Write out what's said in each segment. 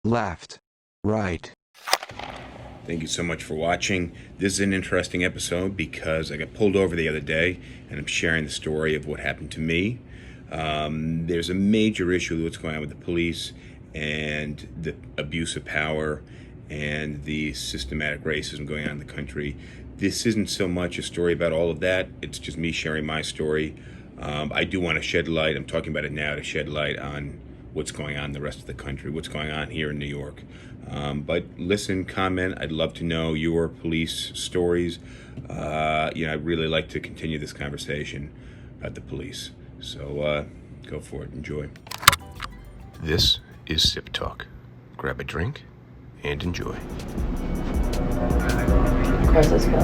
left, right. Thank you so much for watching. This is an interesting episode because I got pulled over the other day and I'm sharing the story of what happened to me. There's a major issue with what's going on with the police and the abuse of power and the systematic racism going on in the country. This isn't so much a story about all of that, it's just me sharing my story. I do want to shed light, I'm talking about it now, to shed light on what's going on in the rest of the country, what's going on here in New York. But listen, comment. I'd love to know your police stories. I'd really like to continue this conversation about the police. So go for it. Enjoy. This is SipTalk. Grab a drink and enjoy. Crisis phone.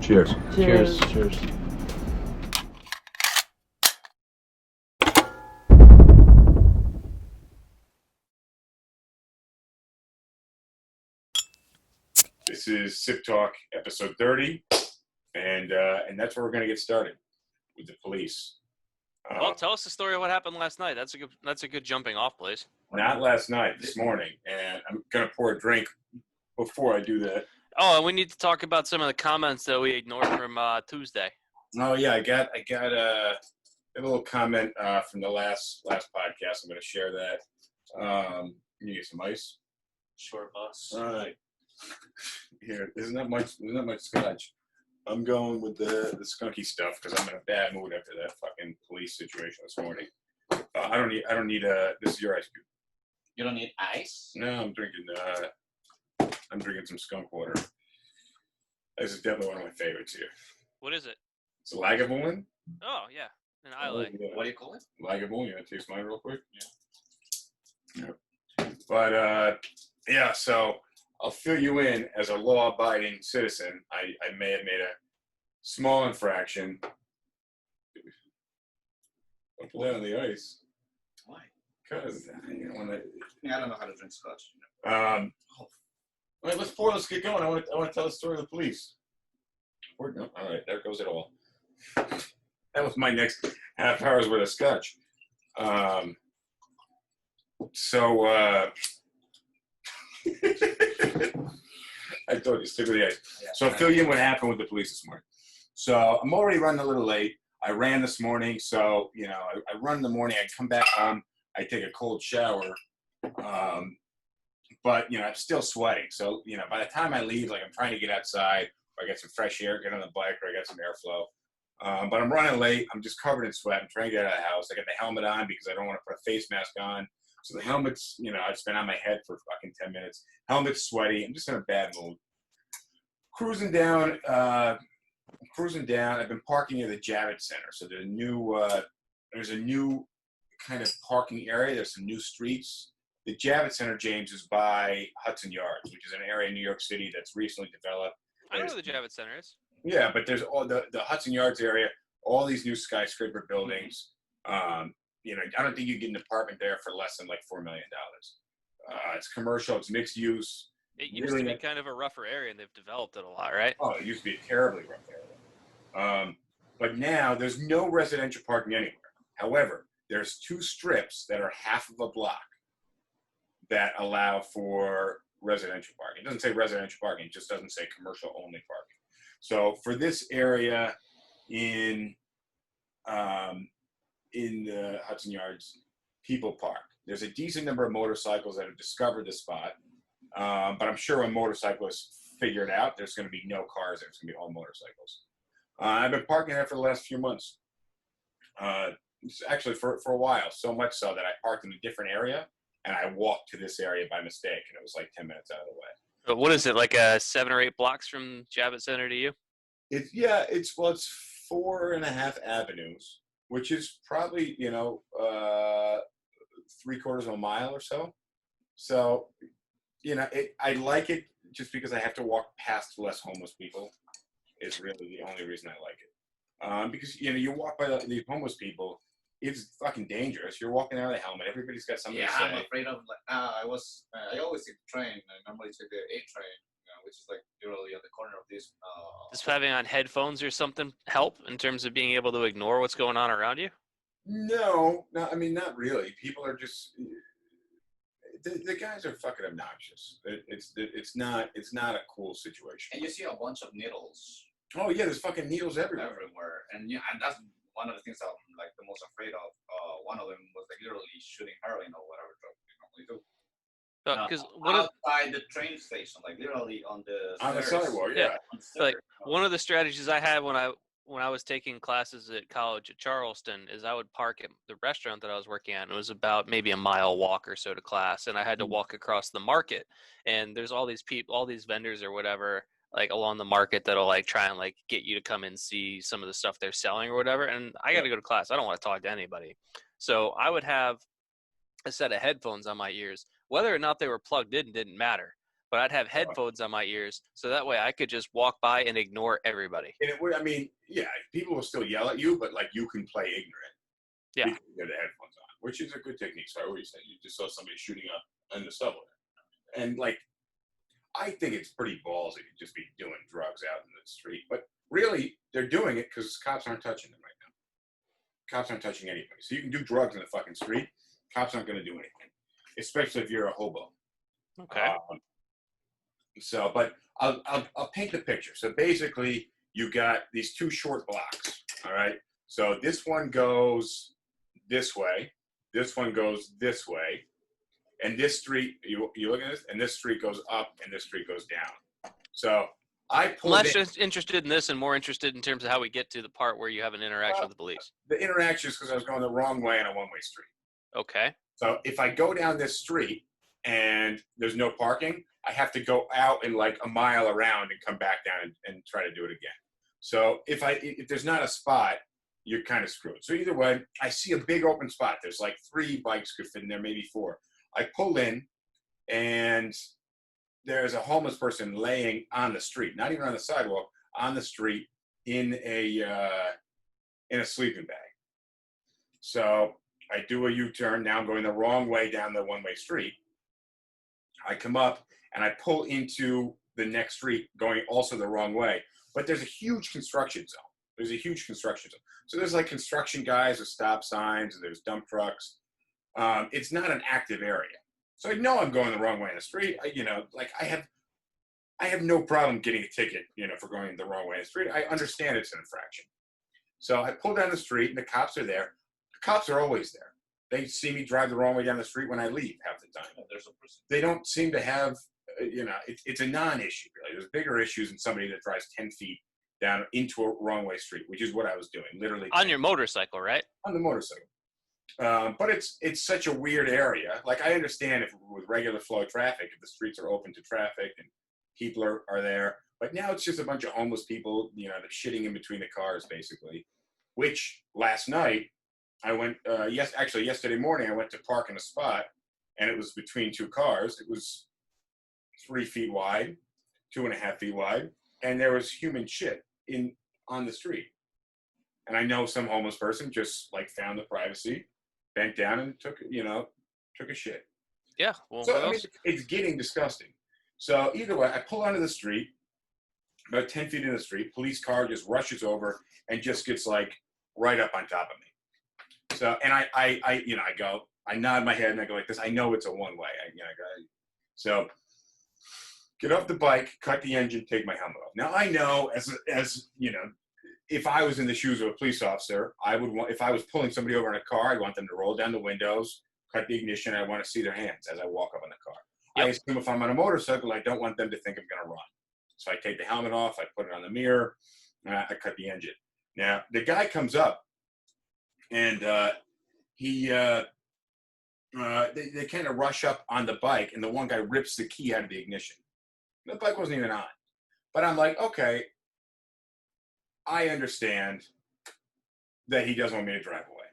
Cheers. Cheers. Cheers. This is Sip Talk, episode 30, and that's where we're going to get started with the police. Well, tell us the story of what happened last night. That's a good jumping off place. Not last night, this morning, and I'm going to pour a drink before I do that. Oh, and we need to talk about some of the comments that we ignored from Tuesday. Oh yeah, I got a little comment from the last podcast. I'm going to share that. You get some ice. Sure, boss. All right. Here, there's not much scotch. I'm going with the skunky stuff because I'm in a bad mood after that fucking police situation this morning. I don't need this is your ice cube. You don't need ice? No, I'm drinking some skunk water. This is definitely one of my favorites here. What is it? It's a Lagavulin. Oh, yeah. An Islay. Yeah. What do you call it? Lagavulin. You want to taste mine real quick? Yeah. But yeah, so I'll fill you in. As a law-abiding citizen, I may have made a small infraction. Don't put that on the ice. Why? Because I don't want to. Yeah, I don't know how to drink scotch. All right, let's get going. I want to tell the story of the police. All right, there goes it all. That was my next half hour's worth of scotch. I told you, stick with the ice. Yeah, So I'll fill you in what happened with the police this morning. So I'm already running a little late. I ran this morning, so I run in the morning. I come back home. I take a cold shower, but I'm still sweating. So by the time I leave, like I'm trying to get outside, or I get some fresh air, get on the bike, or I get some airflow. But I'm running late. I'm just covered in sweat. I'm trying to get out of the house. I got the helmet on because I don't want to put a face mask on. So the helmet's, it's been on my head for fucking 10 minutes. Helmet's sweaty. I'm just in a bad mood. Cruising down. I've been parking near the Javits Center. So there's a new kind of parking area. There's some new streets. The Javits Center, James, is by Hudson Yards, which is an area in New York City that's recently developed. I know where the Javits Center is. Yeah, but there's all the Hudson Yards area, all these new skyscraper buildings. I don't think you get an apartment there for less than like $4 million. It's commercial. It's mixed use. It used to be kind of a rougher area, and they've developed it a lot, right? Oh, it used to be a terribly rough area. But now there's no residential parking anywhere. However, there's two strips that are half of a block that allow for residential parking. It doesn't say residential parking. It just doesn't say commercial only parking. So for this area in the Hudson Yards, people park. There's a decent number of motorcycles that have discovered this spot. But I'm sure when motorcyclists figure it out, there's going to be no cars there. It's going to be all motorcycles. I've been parking there for the last few months. Actually, for a while, so much so that I parked in a different area, and I walked to this area by mistake, and it was like 10 minutes out of the way. But what is it, like 7 or 8 blocks from Javits Center to you? It's 4.5 avenues, which is probably 3/4 of a mile or so. So I like it just because I have to walk past less homeless people. Is really the only reason I like it. Because you walk by these homeless people, it's fucking dangerous. You're walking out of the helmet. Everybody's got something to say. I'm afraid of I always take the train. I normally take the A train, which is like literally on the corner of this. Does having on headphones or something help in terms of being able to ignore what's going on around you? No, I mean, not really. People are just the guys are fucking obnoxious. It's not a cool situation. And you see a bunch of needles Oh yeah, there's fucking needles everywhere. and and that's one of the things I'm like the most afraid of. One of them was like literally shooting heroin or whatever drug they normally do. Because Outside the train station, like literally on the sidewalk, yeah. On the stairs, like one of the strategies I had when I was taking classes at college at Charleston is I would park at the restaurant that I was working at. And it was about maybe a mile walk or so to class, and I had to walk across the market. And there's all these people, all these vendors or whatever, like along the market that'll like try and like get you to come and see some of the stuff they're selling or whatever. And I got to go to class. I don't want to talk to anybody. So I would have a set of headphones on my ears. Whether or not they were plugged in didn't matter. But I'd have headphones on my ears, so that way I could just walk by and ignore everybody. And it would, I mean, yeah, people will still yell at you, but like you can play ignorant. Yeah. Because you have the headphones on, which is a good technique. So I always say you just saw somebody shooting up in the subway. And like, I think it's pretty ballsy to just be doing drugs out in the street. But really, they're doing it because cops aren't touching them right now. Cops aren't touching anybody. So you can do drugs in the fucking street. Cops aren't going to do anything, especially if you're a hobo. Okay. So, but I'll paint the picture. So basically, you got these two short blocks. All right. So this one goes this way. This one goes this way. And this street, you look at this, and this street goes up, and this street goes down. So I pulled I'm less just interested in this and more interested in terms of how we get to the part where you have an interaction with the police. The interaction is because I was going the wrong way on a one-way street. Okay. So if I go down this street and there's no parking, I have to go out and like a mile around and come back down and try to do it again. So if there's not a spot, you're kind of screwed. So either way, I see a big open spot. There's like 3 bikes could fit in there, maybe 4. I pull in, and there's a homeless person laying on the street, not even on the sidewalk, on the street in a sleeping bag. So I do a U-turn. Now I'm going the wrong way down the one-way street. I come up and I pull into the next street going also the wrong way. But there's a huge construction zone. So there's like construction guys with stop signs, and there's dump trucks. It's not an active area. So I know I'm going the wrong way in the street. I have no problem getting a ticket, for going the wrong way in the street. I understand it's an infraction. So I pull down the street, and the cops are there. The cops are always there. They see me drive the wrong way down the street when I leave half the time. They don't seem to have, it's a non-issue, really. There's bigger issues than somebody that drives 10 feet down into a wrong way street, which is what I was doing, literally. On your motorcycle, right? On the motorcycle. But it's such a weird area. Like, I understand if with regular flow of traffic, if the streets are open to traffic and people are there. But now it's just a bunch of homeless people, they're shitting in between the cars, basically. Which last night, I went, yesterday morning, I went to park in a spot, and it was between 2 cars. It was 3 feet wide, 2.5 feet wide, and there was human shit on the street. And I know some homeless person just like found the privacy, bent down and took a shit. Yeah. Well, so I mean, it's getting disgusting. So either way, I pull onto the street, about 10 feet in the street, police car just rushes over and just gets like right up on top of me. So, and I nod my head and I go like this. I know it's a one-way. So get off the bike, cut the engine, take my helmet off. Now I know as if I was in the shoes of a police officer, if I was pulling somebody over in a car, I'd want them to roll down the windows, cut the ignition. I want to see their hands as I walk up in the car. Yep. I assume if I'm on a motorcycle, I don't want them to think I'm going to run. So I take the helmet off, I put it on the mirror, I cut the engine. Now, the guy comes up, and they kind of rush up on the bike, and the one guy rips the key out of the ignition. The bike wasn't even on. But I'm like, okay, I understand that he doesn't want me to drive away.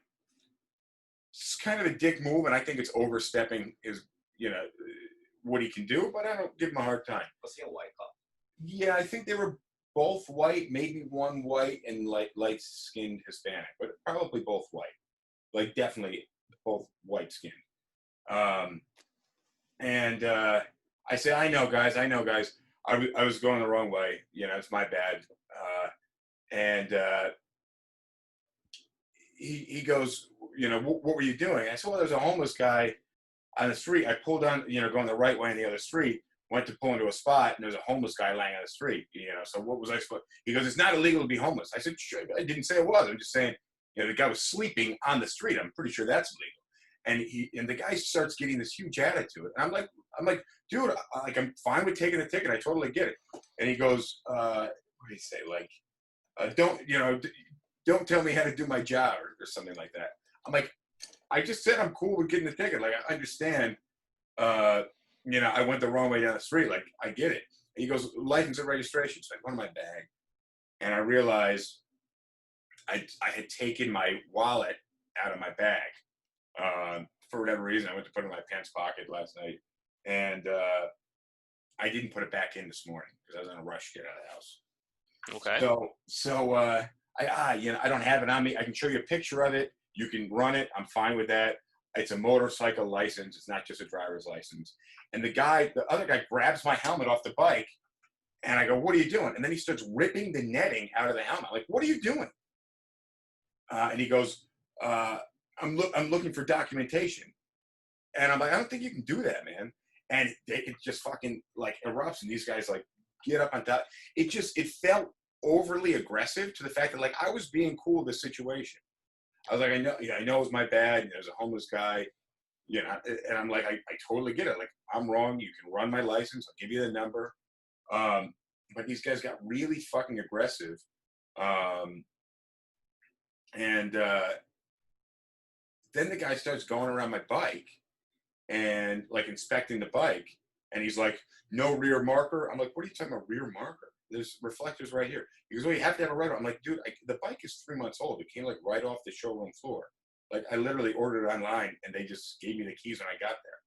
It's kind of a dick move, and I think it's overstepping his, what he can do, but I don't give him a hard time. Was he a white cop? Yeah, I think they were both white, maybe one white and light-skinned Hispanic, but probably both white. Like, definitely both white-skinned. And I say, I know, guys. I was going the wrong way. You know, it's my bad. And he goes, you know, what were you doing? I said, well, there's a homeless guy on the street. I pulled on, you know, going the right way in the other street, went to pull into a spot, and there's a homeless guy laying on the street. You know, so what was I supposed? He goes, it's not illegal to be homeless. I said, sure. I didn't say it was. I'm just saying, you know, the guy was sleeping on the street. I'm pretty sure that's illegal. And the guy starts getting this huge attitude. And I'm like, dude, I'm fine with taking the ticket. I totally get it. And he goes, what did he say? Like, don't tell me how to do my job or something like that. I'm like, I just said I'm cool with getting the ticket. Like, I understand, you know, I went the wrong way down the street. Like, I get it. And he goes, license and registration. So I go in my bag, and I realized I had taken my wallet out of my bag. For whatever reason, I went to put it in my pants pocket last night, and I didn't put it back in this morning because I was in a rush to get out of the house. Okay. So I don't have it on me. I can show you a picture of it. You can run it. I'm fine with that. It's a motorcycle license. It's not just a driver's license. And the other guy grabs my helmet off the bike, and I go, what are you doing? And then he starts ripping the netting out of the helmet. I'm like, what are you doing? And he goes, I'm looking for documentation. And I'm like, I don't think you can do that, man. And it just fucking like erupts, and these guys like get up on top. It felt overly aggressive to the fact that like I was being cool with the situation. I was like, I know it was my bad. There's a homeless guy, you know, and I'm like, I totally get it. Like, I'm wrong. You can run my license. I'll give you the number. But these guys got really fucking aggressive. Then the guy starts going around my bike and like inspecting the bike. And he's like, no rear marker. I'm like, what are you talking about, rear marker? There's reflectors right here. He goes, well, you have to have a right. I'm like, dude, the bike is 3 months old. It came like right off the showroom floor. Like, I literally ordered it online, and they just gave me the keys when I got there.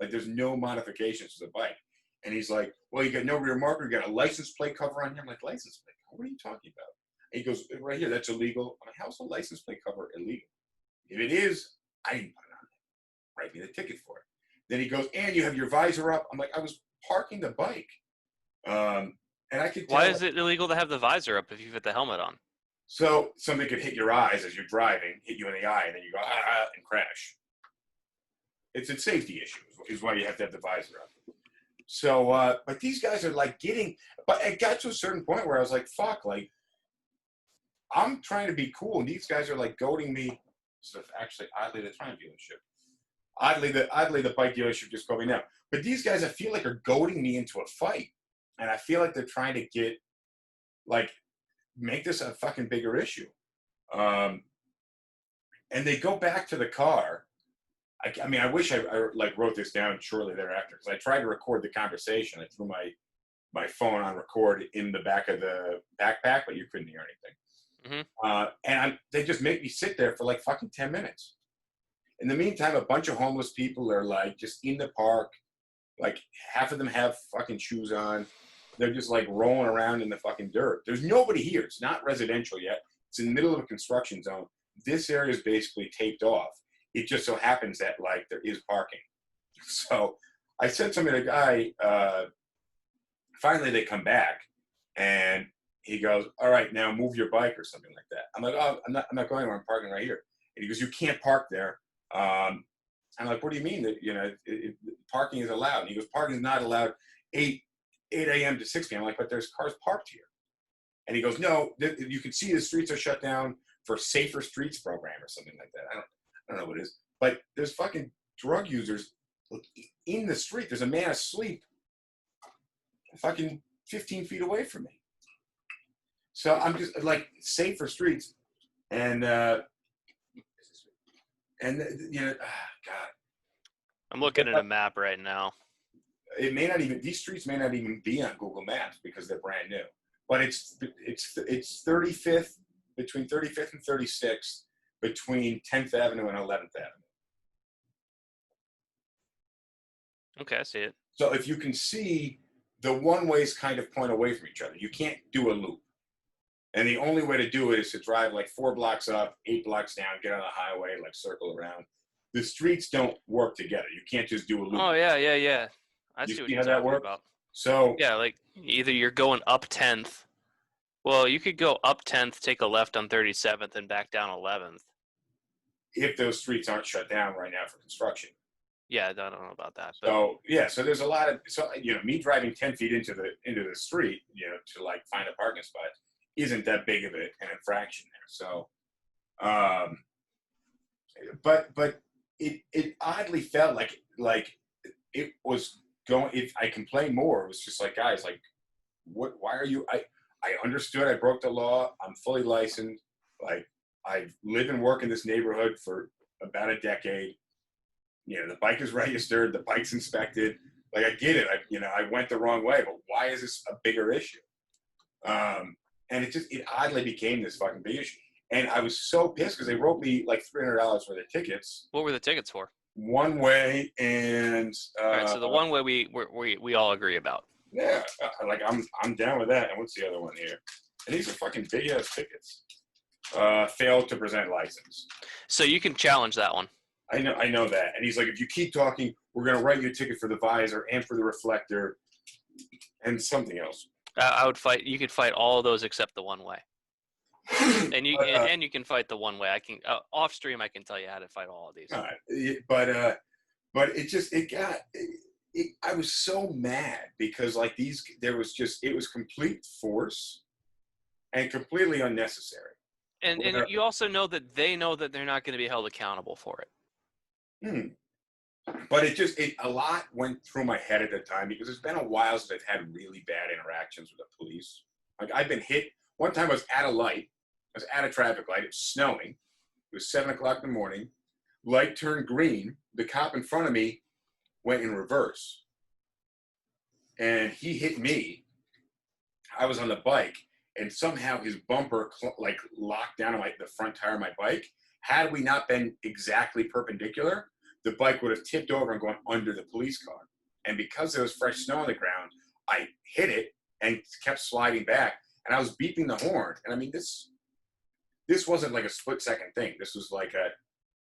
Like, there's no modifications to the bike. And he's like, well, you got no rear marker. You got a license plate cover on here. I'm like, license plate cover? What are you talking about? And he goes, right here, that's illegal. I'm like, how's a license plate cover illegal? If it is, I didn't put it on there. Write me the ticket for it. Then he goes, and you have your visor up. I'm like, I was parking the bike. And I could tell. Why is it illegal to have the visor up if you've got the helmet on? So something could hit your eyes as you're driving, hit you in the eye, and then you go, and crash. It's a safety issue, is why you have to have the visor up. So, but these guys are like but it got to a certain point where I was like, fuck, like, I'm trying to be cool, and these guys are like goading me. So actually, oddly, the Triumph dealership. Oddly, the bike dealership just called me now. But these guys, I feel like, are goading me into a fight. And I feel like they're trying to make this a fucking bigger issue. And they go back to the car. I mean, I wish I like wrote this down shortly thereafter, because I tried to record the conversation. I threw my phone on record in the back of the backpack, but you couldn't hear anything. Mm-hmm. They just make me sit there for like fucking 10 minutes. In the meantime, a bunch of homeless people are like just in the park. Like, half of them have fucking shoes on. They're just like rolling around in the fucking dirt. There's nobody here. It's not residential yet. It's in the middle of a construction zone. This area is basically taped off. It just so happens that like there is parking. So I said something to the guy. Finally, they come back, and he goes, "All right, now move your bike," or something like that. I'm like, "Oh, I'm not going anywhere. I'm parking right here." And he goes, "You can't park there." I'm like, "What do you mean that, you know, parking is allowed?" And he goes, "Parking is not allowed 8 a.m. to 6 p.m. I'm like, "But there's cars parked here." And he goes, "No, you can see the streets are shut down for Safer Streets program or something like that." I don't know what it is, but there's fucking drug users in the street. There's a man asleep fucking 15 feet away from me. So I'm just like, Safer Streets, and you know, God. I'm looking at a map right now. It may not even, these streets may not even be on Google Maps because they're brand new. But it's 35th, between 35th and 36th, between 10th Avenue and 11th Avenue. Okay, I see it. So if you can see, the one-ways kind of point away from each other. You can't do a loop. And the only way to do it is to drive like 4 blocks up, 8 blocks down, get on the highway, like circle around. The streets don't work together. You can't just do a loop. Oh, yeah. I You see what see you're how that talking works? about. So Yeah, like either you're going up 10th. Well, you could go up 10th, take a left on 37th, and back down 11th. if those streets aren't shut down right now for construction. Yeah, I don't know about that, but So yeah, so there's a lot of me driving 10 feet into the street, to like find a parking spot isn't that big of an infraction there. So, but it oddly felt like it was going. If I complained more, it was just like, guys, like, what? Why are you? I understood I broke the law. I'm fully licensed. Like, I've lived and worked in this neighborhood for about a decade. The bike is registered, the bike's inspected. Like, I get it. I went the wrong way, but why is this a bigger issue? And it oddly became this fucking big issue. And I was so pissed because they wrote me like $300 for the tickets. what were the tickets for? One way and All right, so the one way we all agree about. yeah, like I'm down with that. And what's the other one here? And these are fucking big ass tickets. Failed to present license. So you can challenge that one. I know that. And he's like, if you keep talking, we're gonna write you a ticket for the visor and for the reflector and something else. I would fight. You could fight all of those except the one way, and you and you can fight the one way. I can off stream. I can tell you how to fight all of these. But I was so mad because like it was complete force and completely unnecessary. And you also know that they know that they're not going to be held accountable for it. But a lot went through my head at the time because it's been a while since I've had really bad interactions with the police. Like, I've been hit. One time I was at a light. I was at a traffic light. It was snowing. It was 7 o'clock in the morning. Light turned green. The cop in front of me went in reverse. And he hit me. I was on the bike. And somehow his bumper locked down on the front tire of my bike. Had we not been exactly perpendicular, the bike would have tipped over and gone under the police car. And because there was fresh snow on the ground, I hit it and kept sliding back. And I was beeping the horn. And I mean, this wasn't like a split-second thing. This was like a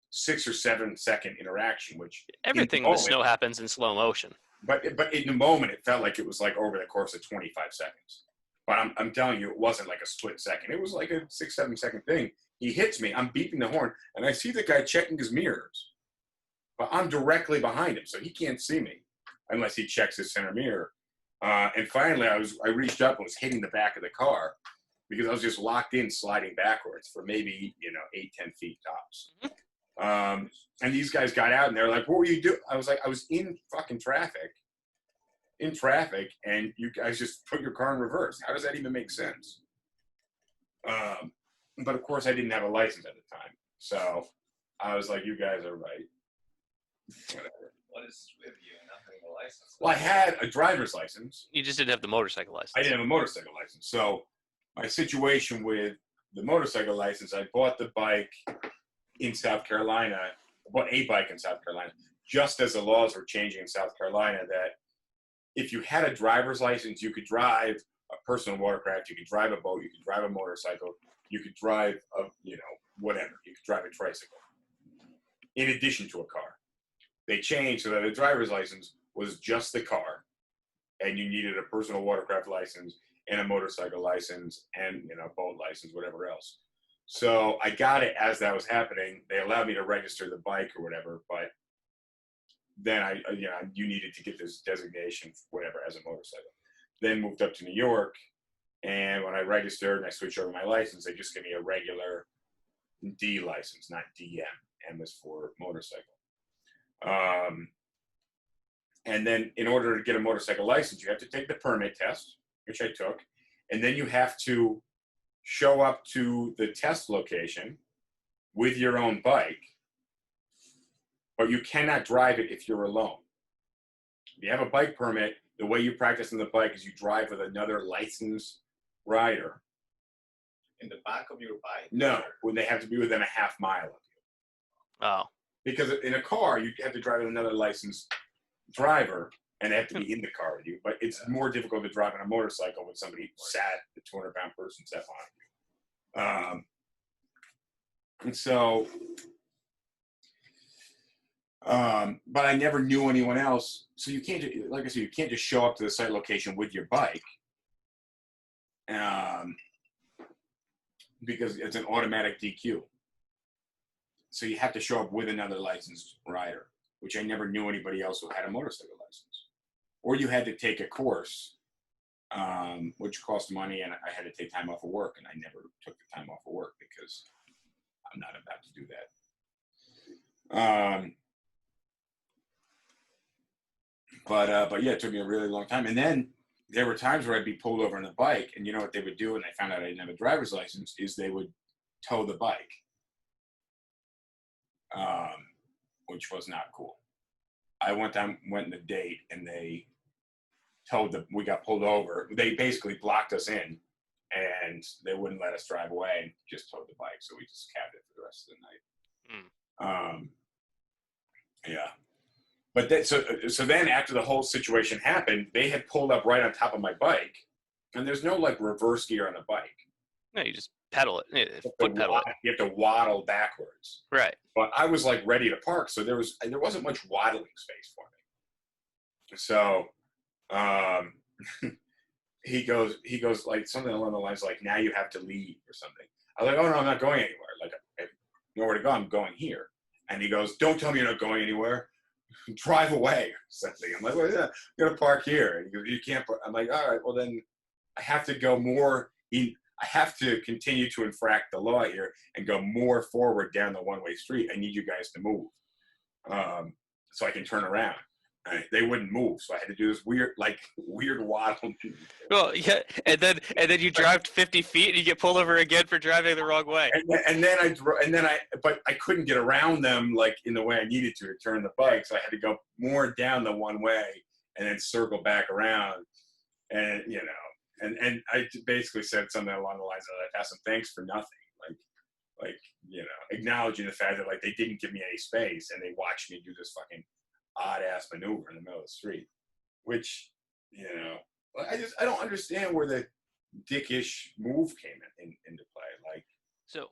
6 or 7 second interaction, which Everything with snow happens in slow motion. But in the moment, it felt like it was like over the course of 25 seconds. But I'm telling you, it wasn't like a split second. It was like a 6, 7 second thing. He hits me. I'm beeping the horn, and I see the guy checking his mirrors. But I'm directly behind him, so he can't see me unless he checks his center mirror. And finally, I reached up and was hitting the back of the car because I was just locked in, sliding backwards for maybe 8, 10 feet tops. And these guys got out, and they're like, "What were you doing?" I was like, "I was in fucking traffic." And you guys just put your car in reverse. How does that even make sense? But of course I didn't have a license at the time. So I was like, you guys are right. Whatever. What is with you and not having a license? Well, I had a driver's license. You just didn't have the motorcycle license. I didn't have a motorcycle license. So my situation with the motorcycle license, I bought the bike in South Carolina, bought a bike in South Carolina, just as the laws were changing in South Carolina that if you had a driver's license, you could drive a personal watercraft, you could drive a boat, you could drive a motorcycle, you could drive whatever. You could drive a tricycle in addition to a car. They changed so that a driver's license was just the car, and you needed a personal watercraft license and a motorcycle license and boat license, whatever else. So I got it as that was happening. They allowed me to register the bike or whatever, but then you needed to get this designation, whatever, as a motorcycle. Then moved up to New York, and when I registered and I switched over my license, they just gave me a regular D license, not DM. M is for motorcycle. And then in order to get a motorcycle license, you have to take the permit test, which I took, and then you have to show up to the test location with your own bike, but you cannot drive it if you're alone. If you have a bike permit, the way you practice on the bike is you drive with another licensed rider. In the back of your bike? No, when they have to be within a half mile of you. Oh. Because in a car, you have to drive with another licensed driver, and they have to be in the car with you. But it's more difficult to drive on a motorcycle with somebody the 200-pound person sat on you. And so But I never knew anyone else. So you can't, like I said, you can't just show up to the site location with your bike. Because it's an automatic DQ. So you have to show up with another licensed rider, which I never knew anybody else who had a motorcycle license. Or you had to take a course, which cost money, and I had to take time off of work, and I never took the time off of work because I'm not about to do that. But yeah, it took me a really long time. And then there were times where I'd be pulled over on a bike, and you know what they would do when they found out I didn't have a driver's license is they would tow the bike, which was not cool. I went on a date, and they we got pulled over. They basically blocked us in, and they wouldn't let us drive away and just towed the bike. So we just cabbed it for the rest of the night. Yeah. But so then after the whole situation happened, they had pulled up right on top of my bike, and there's no like reverse gear on a bike. No, you just pedal it, foot pedal it. You have to waddle backwards. Right. But I was like ready to park, so there wasn't much waddling space for me. So he goes like something along the lines like, now you have to leave or something. I was like, oh no, I'm not going anywhere. Like I have nowhere to go. I'm going here. And he goes, don't tell me you're not going anywhere. Drive away or something. I'm like, well, yeah, I'm gonna park here. And he goes, you can't park. I'm like, all right, well then I have to go more in. I have to continue to infract the law here and go more forward down the one-way street. I need you guys to move so I can turn around. They wouldn't move, so I had to do this weird waddle. Well, yeah, and then you drive 50 feet and you get pulled over again for driving the wrong way. But I couldn't get around them like in the way I needed to turn the bike, so I had to go more down the one way and then circle back around, and and I basically said something along the lines of, I asked them thanks for nothing, like acknowledging the fact that like they didn't give me any space and they watched me do this fucking odd ass maneuver in the middle of the street, which I don't understand where the dickish move came into play. Like, so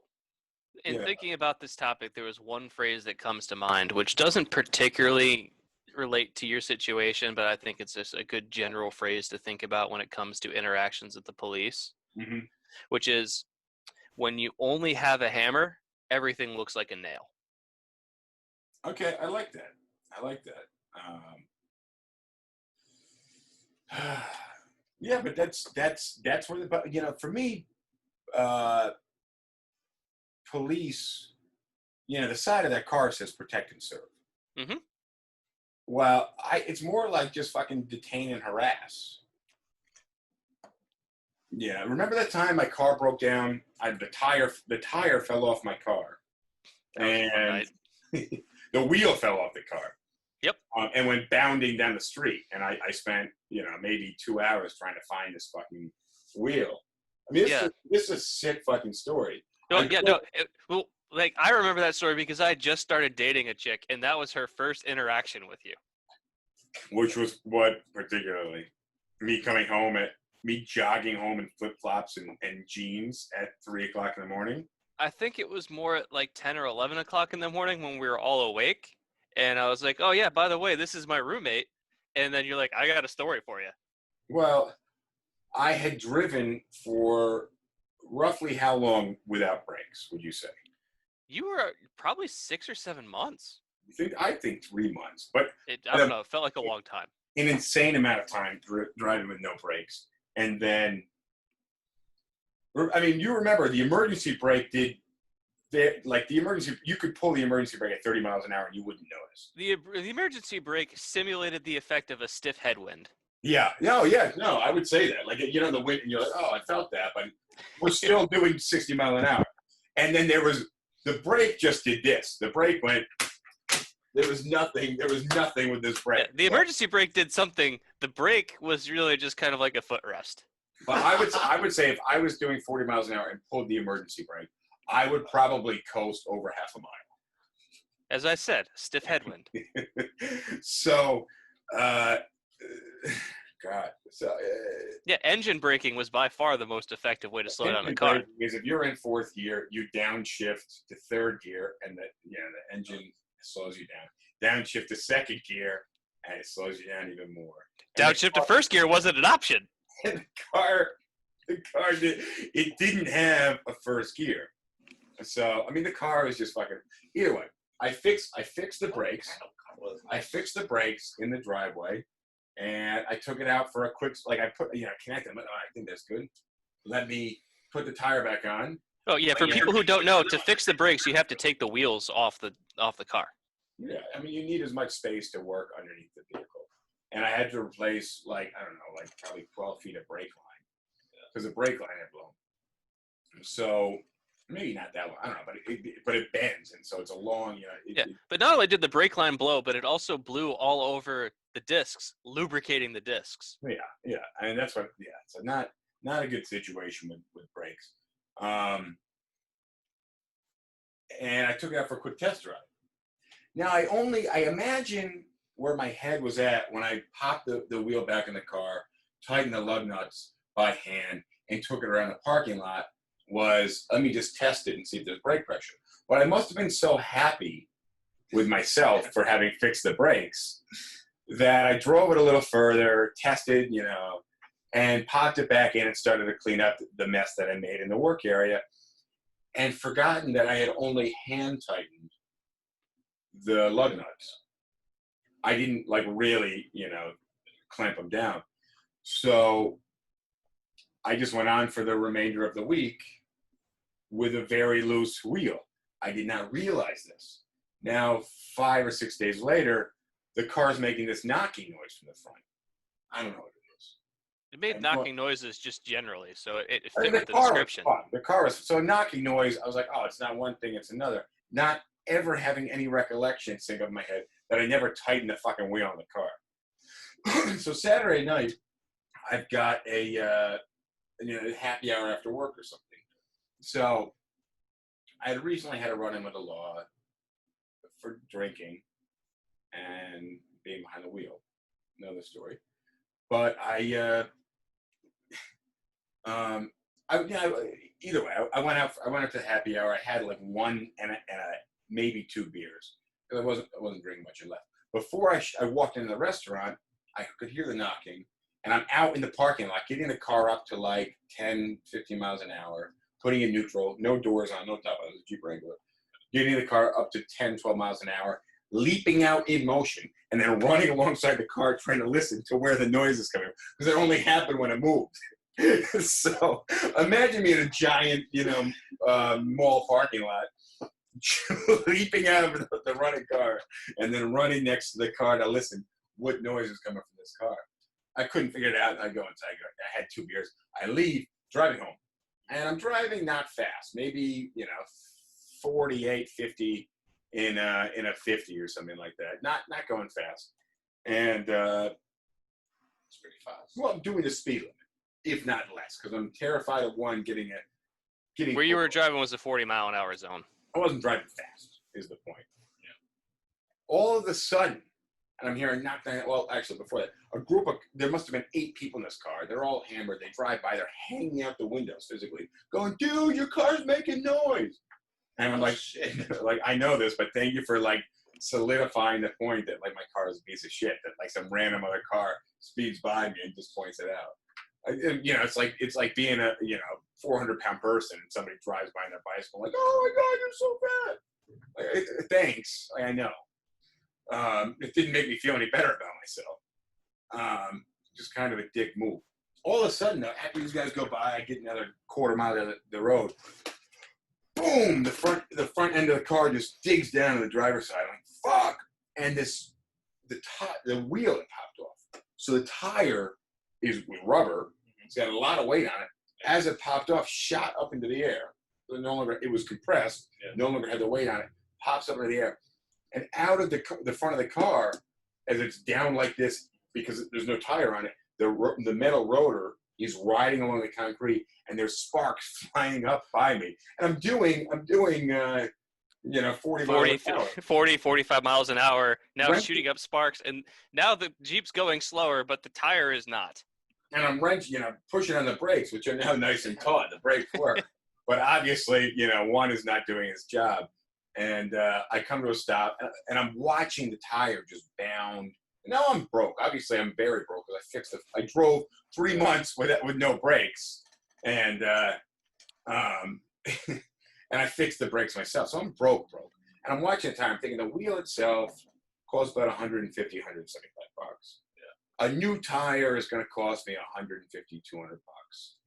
in thinking about this topic, there was one phrase that comes to mind, which doesn't particularly relate to your situation, but I think it's just a good general phrase to think about when it comes to interactions with the police, which is, when you only have a hammer, everything looks like a nail. Okay, I like that. Yeah, but that's where for me, police, the side of that car says protect and serve. Mm-hmm. Well, it's more like just fucking detain and harass. Yeah, remember that time my car broke down? The tire fell off my car, and the wheel fell off the car. Yep. And went bounding down the street, and I spent maybe 2 hours trying to find this fucking wheel. I mean, this is a sick fucking story. Well, like I remember that story because I just started dating a chick, and that was her first interaction with you. Which was what particularly? Me jogging home in flip flops and jeans at 3 o'clock in the morning. I think it was more at like 10 or 11 o'clock in the morning when we were all awake. And I was like, oh, yeah, by the way, this is my roommate. And then you're like, I got a story for you. Well, I had driven for roughly how long without brakes, would you say? You were probably 6 or 7 months. I think 3 months. But I don't know. It felt like a long time. An insane amount of time driving with no brakes. And then, I mean, you remember the emergency brake you could pull the emergency brake at 30 miles an hour and you wouldn't notice. The emergency brake simulated the effect of a stiff headwind. Yeah. No, I would say that. Like, the wind, and you're like, oh, I felt that, but we're still doing 60 miles an hour. And then the brake just did this. The brake went, there was nothing with this brake. Yeah, the emergency brake did something. The brake was really just kind of like a footrest. But I would say if I was doing 40 miles an hour and pulled the emergency brake, I would probably coast over half a mile. As I said, stiff headwind. So, God. So, engine braking was by far the most effective way to slow down the car. Because if you're in fourth gear, you downshift to third gear, and the engine slows you down. Downshift to second gear, and it slows you down even more. Downshift to first gear wasn't an option. And the car didn't have a first gear. So I mean, the car was just fucking. Either way, I fixed the brakes. I fixed the brakes in the driveway, and I took it out for a quick. Like I connected them. I think that's good. Let me put the tire back on. Oh yeah, for people who don't know, to fix the brakes, you have to take the wheels off the car. Yeah, I mean, you need as much space to work underneath the vehicle. And I had to replace, like, I don't know, like probably 12 feet of brake line because the brake line had blown. So maybe not that long, I don't know, but it bends, and so it's a long, But not only did the brake line blow, but it also blew all over the discs, lubricating the discs. Yeah, and that's what. Yeah, so not a good situation with brakes. And I took it out for a quick test drive. Now I imagine where my head was at when I popped the wheel back in the car, tightened the lug nuts by hand, and took it around the parking lot was, let me just test it and see if there's brake pressure. But I must have been so happy with myself for having fixed the brakes that I drove it a little further, tested, and popped it back in and started to clean up the mess that I made in the work area, and forgotten that I had only hand tightened the lug nuts. I didn't really, clamp them down. So I just went on for the remainder of the week with a very loose wheel. I did not realize this. Now, 5 or 6 days later, the car's making this knocking noise from the front. I don't know what it is. It made knocking noises just generally, so it I mean, fit with the description. The car was, so a knocking noise, I was like, oh, it's not one thing, it's another. Not ever having any recollection sync up in my head that I never tightened the fucking wheel on the car. So Saturday night, I've got a happy hour after work or something. So I had recently had a run-in with the law for drinking and being behind the wheel. Another story. But either way, I went out to happy hour. I had like one and maybe 2 beers because I wasn't drinking much left. Before I walked into the restaurant, I could hear the knocking, and I'm out in the parking lot, getting the car up to like 10, 15 miles an hour, putting it neutral, no doors on, no top on, it was a Jeep Wrangler, getting the car up to 10, 12 miles an hour, leaping out in motion, and then running alongside the car trying to listen to where the noise is coming from, because it only happened when it moved. So imagine me in a giant, mall parking lot, leaping out of the running car, and then running next to the car to listen what noise is coming from this car. I couldn't figure it out, and I go inside. I had 2 beers. I leave, driving home, and I'm driving not fast, maybe 48, 50 in a 50 or something like that. Not going fast, and It's pretty fast. well, I'm doing the speed limit, if not less, because I'm terrified of getting Where you were driving was a 40-mile-an-hour zone. I wasn't driving fast, is the point. Yeah. All of a sudden, and I'm hearing well, actually, before that, there must have been 8 people in this car. They're all hammered. They drive by. They're hanging out the windows physically, going, dude, your car's making noise. And I'm like, shit. Like, I know this, but thank you for, solidifying the point that, my car is a piece of shit, that, some random other car speeds by me and just points it out. It's like being a 400-pound person and somebody drives by on their bicycle like, oh my God, you're so fat. Thanks, I know. It didn't make me feel any better about myself. Just kind of a dick move. All of a sudden, though, after these guys go by, I get another quarter mile down the road. Boom! The front end of the car just digs down to the driver's side. I'm like, fuck! And the wheel had popped off. So the tire is with rubber. It's got a lot of weight on it. As it popped off, shot up into the air. So it was compressed. Yeah. No longer had the weight on it. Pops up into the air. And out of the front of the car, as it's down like this, because there's no tire on it, the metal rotor is riding along the concrete, and there's sparks flying up by me. And I'm doing 40 miles an hour. 40, 45 miles an hour, now shooting up sparks, and now the Jeep's going slower, but the tire is not. And I'm pushing on the brakes, which are now nice and taut. The brakes work. But obviously, one is not doing its job. And I come to a stop, and I'm watching the tire just bound. Now I'm broke. Obviously, I'm very broke because I fixed it. I drove 3 months with no brakes, and and I fixed the brakes myself. So I'm broke. And I'm watching the tire. I'm thinking the wheel itself costs about 150, 175 bucks. Yeah. A new tire is going to cost me 150, 200 bucks.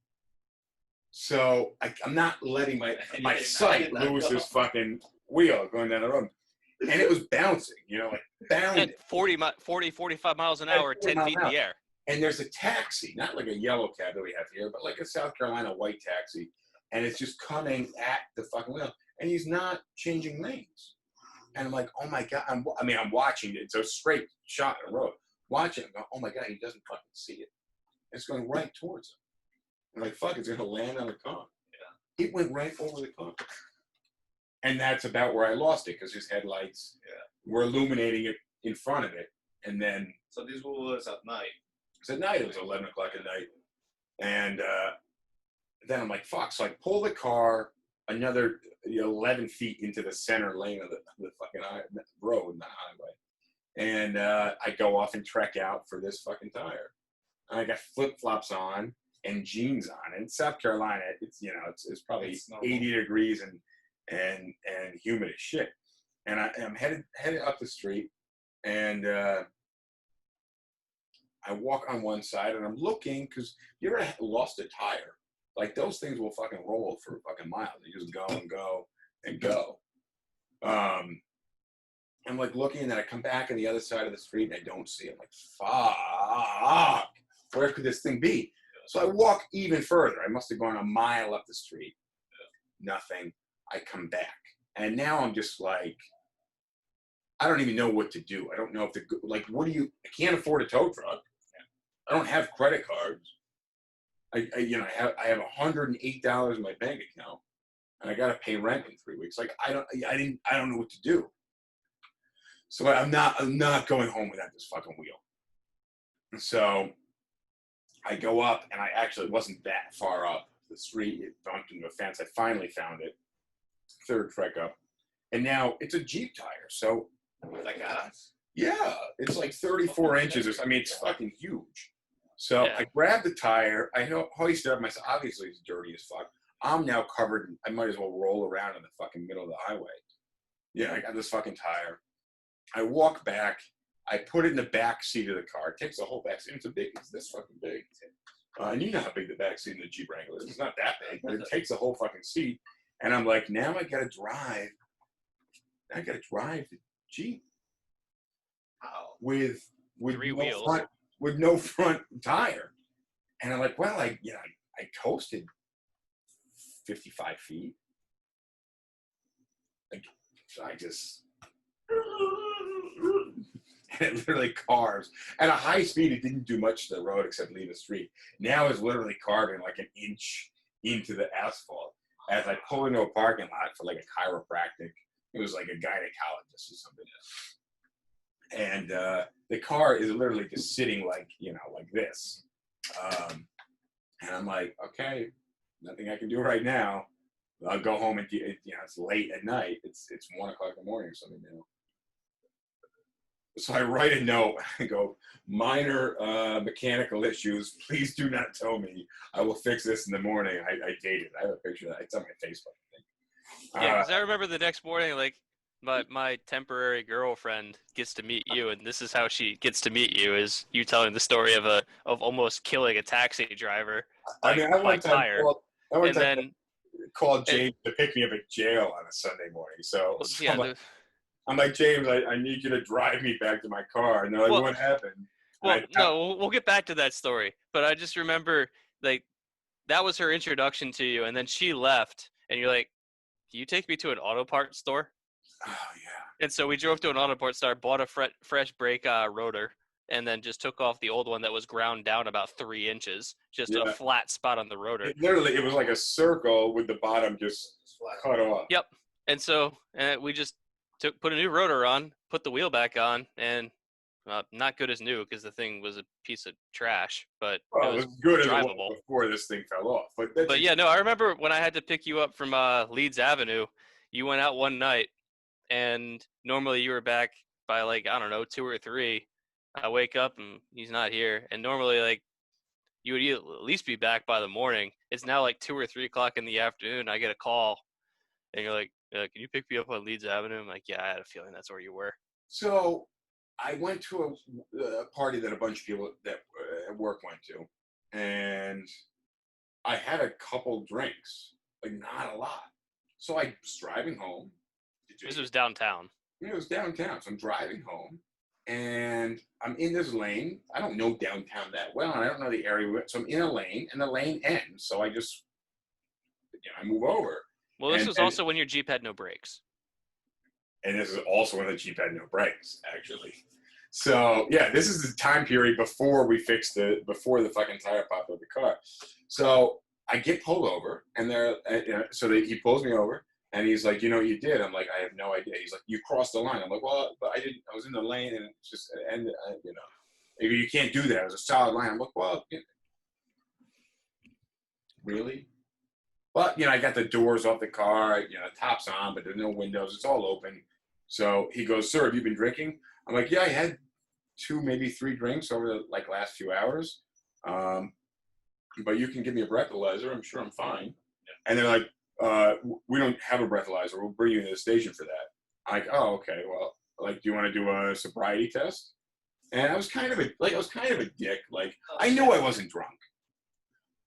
So I'm not letting my sight lose this fucking wheel going down the road. And it was bouncing, like bounding. At 45 miles an hour, 10 feet in the air. And there's a taxi, not like a yellow cab that we have here, but like a South Carolina white taxi. And it's just coming at the fucking wheel. And he's not changing lanes. And I'm like, oh my God. I'm watching it. It's a straight shot in a road. Watching it, going, oh my God, he doesn't fucking see it. It's going right towards him. I'm like, fuck, it's going to land on the car. Yeah. It went right over the car. And that's about where I lost it because his headlights were illuminating it in front of it. And then. So this was at night? It's at night. It was 11 o'clock at night. And then I'm like, fuck. So I pull the car another 11 feet into the center lane of the fucking road, not highway. And I go off and trek out for this fucking tire. And I got flip-flops on and jeans on. And South Carolina, it's it's probably 80 degrees and humid as shit. And I'm headed up the street, and I walk on one side, and I'm looking because you ever lost a tire? Like those things will fucking roll for fucking miles. They just go and go and go. I'm like looking, and then I come back on the other side of the street, and I don't see it. I'm like, fuck, where could this thing be? So I walk even further. I must have gone a mile up the street. Nothing. I come back, and now I'm just like, I don't even know what to do. I don't know if I can't afford a tow truck. I don't have credit cards. I have $108 in my bank account, and I got to pay rent in 3 weeks. Like I don't know what to do. So I'm not going home without this fucking wheel. And so I go up, and I actually wasn't that far up the street. It bumped into a fence. I finally found it. Third trek up, and now it's a Jeep tire. So like us? Yeah, it's like 34 inches. It's fucking huge. So I grab the tire. I hoist it up myself. Obviously, it's dirty as fuck. I'm now covered. I might as well roll around in the fucking middle of the highway. Yeah, I got this fucking tire. I walk back. I put it in the back seat of the car. It takes the whole back seat. It's this fucking big. And you know how big the back seat in the Jeep Wrangler is. It's not that big, but it takes the whole fucking seat. And I'm like, now I gotta drive the Jeep with three wheels. With no front tire. And I'm like, well, I coasted 55 feet. So I just, and it literally carves. At a high speed, it didn't do much to the road except leave the street. Now it's literally carving like an inch into the asphalt. As I pull into a parking lot for like a chiropractic, it was like a gynecologist or something. And the car is literally just sitting like this. And I'm like, okay, nothing I can do right now. I'll go home and it's late at night. It's 1 o'clock in the morning or something now. So I write a note. I go, minor mechanical issues. Please do not tow me. I will fix this in the morning. I dated. I have a picture of that. It's on my Facebook, I think. Yeah, because I remember the next morning, like, my temporary girlfriend gets to meet you, and this is how she gets to meet you: is you telling the story of almost killing a taxi driver, like, I by tire, and then called James to pick me up at jail on a Sunday morning. So yeah, I'm like, James, I need you to drive me back to my car. And they're like, what happened? Well, no, we'll get back to that story. But I just remember, like, that was her introduction to you, and then she left, and you're like, "Can you take me to an auto parts store?" Oh yeah. And so we drove to an auto parts store, bought a fresh brake rotor, and then just took off the old one that was ground down about 3 inches, just a flat spot on the rotor. It was like a circle with the bottom just cut off. Yep. And so we just put a new rotor on, put the wheel back on, and not good as new because the thing was a piece of trash, but it was good as it was before this thing fell off. But yeah, no, I remember when I had to pick you up from Leeds Avenue. You went out one night, and normally you were back by like, I don't know, 2 or 3. I wake up and he's not here, and normally like you would at least be back by the morning. It's now like 2 or 3 o'clock in the afternoon. I get a call, and you're like, can you pick me up on Leeds Avenue? I'm like, yeah, I had a feeling that's where you were. So I went to a party that a bunch of people that at work went to, and I had a couple drinks, like not a lot. So I was driving home. This was downtown. It was downtown, so I'm driving home, and I'm in this lane. I don't know downtown that well, and I don't know the area. So I'm in a lane, and the lane ends. So I just, I move over. Well, this was also when your Jeep had no brakes. And this is also when the Jeep had no brakes, actually. So yeah, this is the time period before we fixed before the fucking tire popped of the car. So I get pulled over, and he pulls me over, and he's like, you know what you did? I'm like, I have no idea. He's like, you crossed the line. I'm like, well, but I didn't. I was in the lane, and it just ended. You can't do that. It was a solid line. I'm like, well, really? But I got the doors off the car. The top's on, but there's no windows. It's all open. So he goes, sir, have you been drinking? I'm like, yeah, I had 2, maybe 3 drinks over the last few hours. But you can give me a breathalyzer. I'm sure I'm fine. Yeah. And they're like, we don't have a breathalyzer. We'll bring you to the station for that. I'm like, oh, okay. Well, do you want to do a sobriety test? And I was kind of a dick. I knew I wasn't drunk,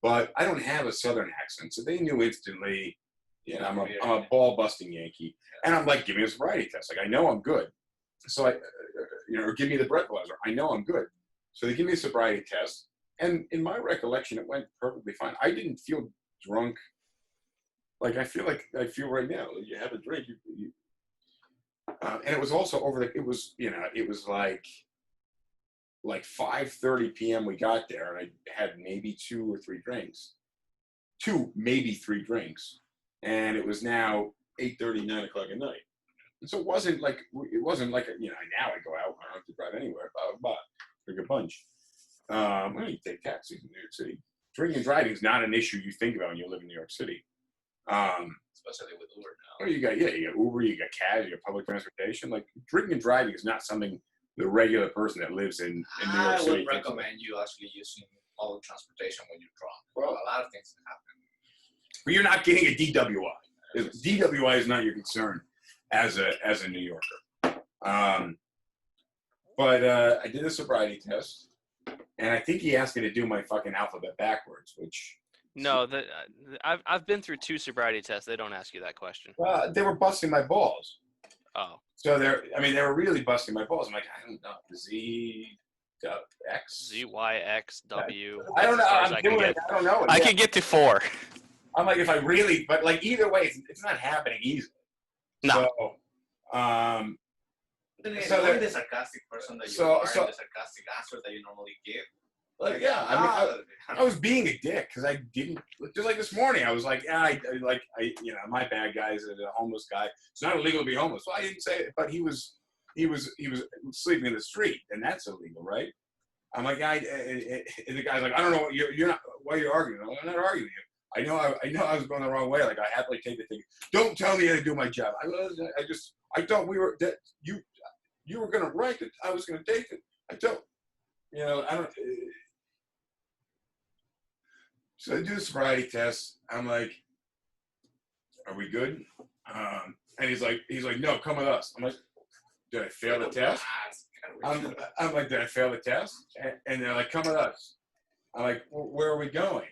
but I don't have a Southern accent, so they knew instantly. I'm a ball busting Yankee, and I'm like, give me a sobriety test. I know I'm good. So or give me the breathalyzer. I know I'm good. So they give me a sobriety test, and in my recollection, it went perfectly fine. I didn't feel drunk. I feel like I feel right now. You have a drink, and it was also it was like 5:30 p.m. we got there, and I had maybe 2 or 3 drinks. 2, maybe 3 drinks. And it was now 8:30, 9 o'clock at night. And so it wasn't like now I go out, I don't have to drive anywhere, blah, drink a bunch. I need to take taxis in New York City. Drinking and driving is not an issue you think about when you live in New York City. Especially with Uber now. You got Uber, you got cab, you got public transportation. Drinking and driving is not something the regular person that lives in New York City. I would recommend you actually using public transportation when you're drunk. Well, a lot of things can happen. But you're not getting a DWI. DWI is not your concern as a New Yorker. But I did a sobriety test, and I think he asked me to do my fucking alphabet backwards, which. No, I've been through 2 sobriety tests. They don't ask you that question. They were busting my balls. Oh. So they were really busting my balls. I'm like, I don't know, X, ZYX, W. I don't know. I don't know. I can get to 4. I'm like, if I really, but either way, it's not happening easily. No. So, the sarcastic person that you are, the sarcastic answer that you normally give. I was being a dick because I didn't. Just like this morning, I was like, my bad guy is a homeless guy. It's not illegal to be homeless. Well, I didn't say it, but he was sleeping in the street, and that's illegal, right? I'm like, and the guy's like, I don't know, you're not. Why are you arguing? I'm not arguing with you. I know I was going the wrong way. I happily take the thing. Don't tell me how to do my job. I thought that you were gonna write it. I was gonna take it. I don't. I don't. So I do the sobriety test. I'm like, are we good? And he's like, no, come with us. I'm like, did I fail the test? I'm like, did I fail the test? And they're like, come with us. I'm like, well, where are we going?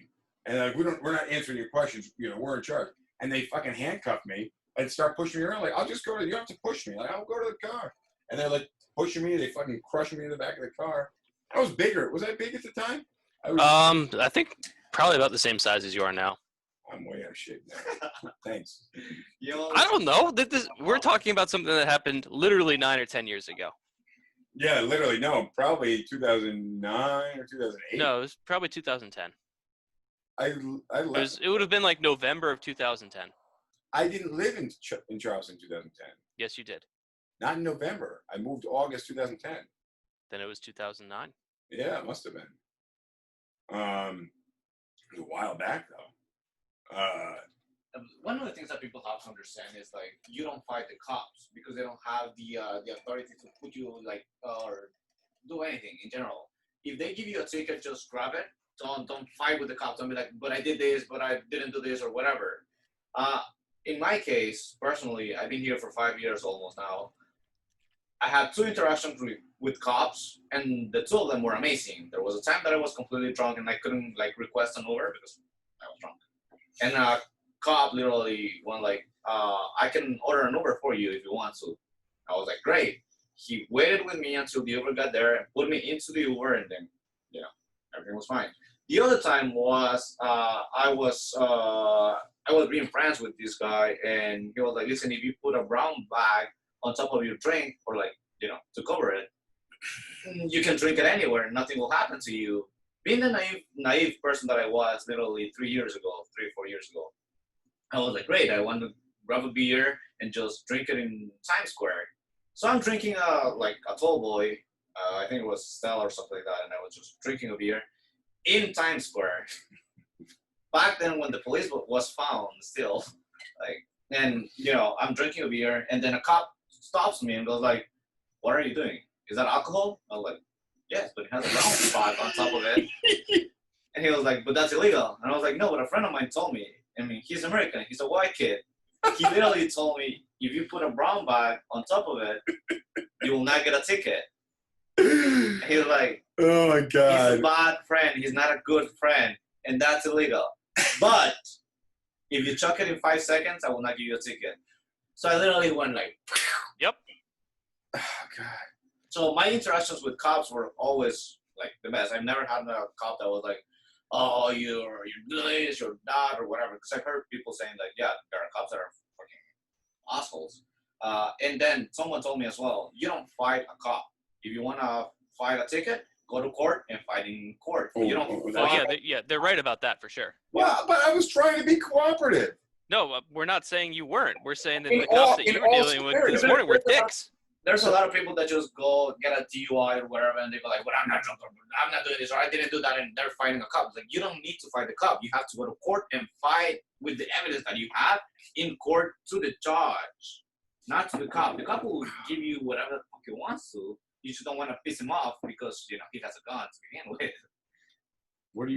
And they're like, we're not answering your questions. We're in charge. And they fucking handcuff me and start pushing me around. Like, I'll just go you don't have to push me. Like, I'll go to the car. And they're like pushing me. They fucking crushing me in the back of the car. I was bigger. Was I big at the time? I think probably about the same size as you are now. I'm way out of shape now. Thanks. I don't know. We're talking about something that happened literally 9 or 10 years ago. Yeah, literally. No, probably 2009 or 2008. No, it was probably 2010. It would have been like November of 2010. I didn't live in Charleston 2010. Yes, you did. Not in November. I moved August 2010. Then it was 2009. Yeah, it must have been. It was a while back though. one of the things that people have to understand is like you don't fight the cops because they don't have the authority to put you like or do anything in general. If they give you a ticket, just grab it. Don't fight with the cops. Don't be like, but I did this, but I didn't do this or whatever. In my case, personally, I've been here for 5 years almost now. I had 2 interactions with cops, and the 2 of them were amazing. There was a time that I was completely drunk and I couldn't like request an Uber because I was drunk. And a cop literally went like, I can order an Uber for you if you want to. I was like, great. He waited with me until the Uber got there and put me into the Uber, and then, everything was fine. The other time was I was being friends with this guy, and he was like, listen, if you put a brown bag on top of your drink, or like, to cover it, you can drink it anywhere, nothing will happen to you. Being the naive person that I was literally 3 or 4 years ago, I was like, great, I want to grab a beer and just drink it in Times Square. So I'm drinking a tall boy, I think it was Stella or something like that, and I was just drinking a beer in Times Square. Back then when the police was found still, and I'm drinking a beer, and then a cop stops me and goes like, what are you doing? Is that alcohol? I was like, yes, but it has a brown spot on top of it. And he was like, but that's illegal. And I was like, no, but a friend of mine told me. I mean, he's American. He's a white kid. He literally told me, if you put a brown bag on top of it, you will not get a ticket. And he was like, oh my God. He's a bad friend. He's not a good friend. And that's illegal. But if you chuck it in 5 seconds, I will not give you a ticket. So I literally went like, Yep. Oh God. So my interactions with cops were always like the best. I've never had a cop that was like, oh, you're this, you're that, or whatever. Because I've heard people saying like, yeah, there are cops that are fucking assholes. And then someone told me as well, you don't fight a cop. If you want to fight a ticket, go to court and fight in court. You don't fight. They're right about that for sure. Well, but I was trying to be cooperative. No, we're not saying you weren't. We're saying that In the cops that in you were all dealing with scenarios. this morning were dicks. There's a lot of people that just go get a DUI or whatever, and they go like, well, I'm not drunk, or I'm not doing this, or I didn't do that, and they're fighting a cop. It's like, you don't need to fight the cop. You have to go to court and fight with the evidence that you have in court to the judge, not to the cop. The cop will give you whatever the fuck he wants to. You just don't want to piss him off because, he has a gun to begin with. What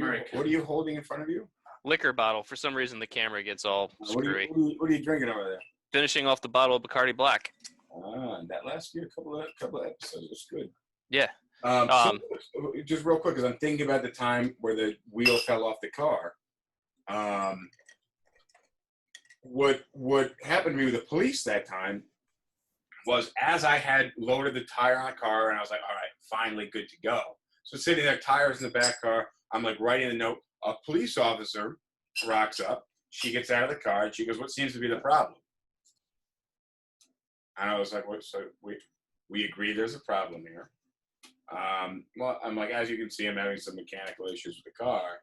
are you holding in front of you? Liquor bottle. For some reason, the camera gets all screwy. What are you drinking over there? Finishing off the bottle of Bacardi Black. That last year, a couple of episodes was good. Yeah. So just real quick, because I'm thinking about the time where the wheel fell off the car. What happened to me with the police that time was, as I had loaded the tire on the car, and I was like, all right, finally good to go. So sitting there, tires in the back car, I'm like writing a note. A police officer rocks up. She gets out of the car, and she goes, what seems to be the problem? And I was like, what? So we agree there's a problem here. Well, I'm like, as you can see, I'm having some mechanical issues with the car.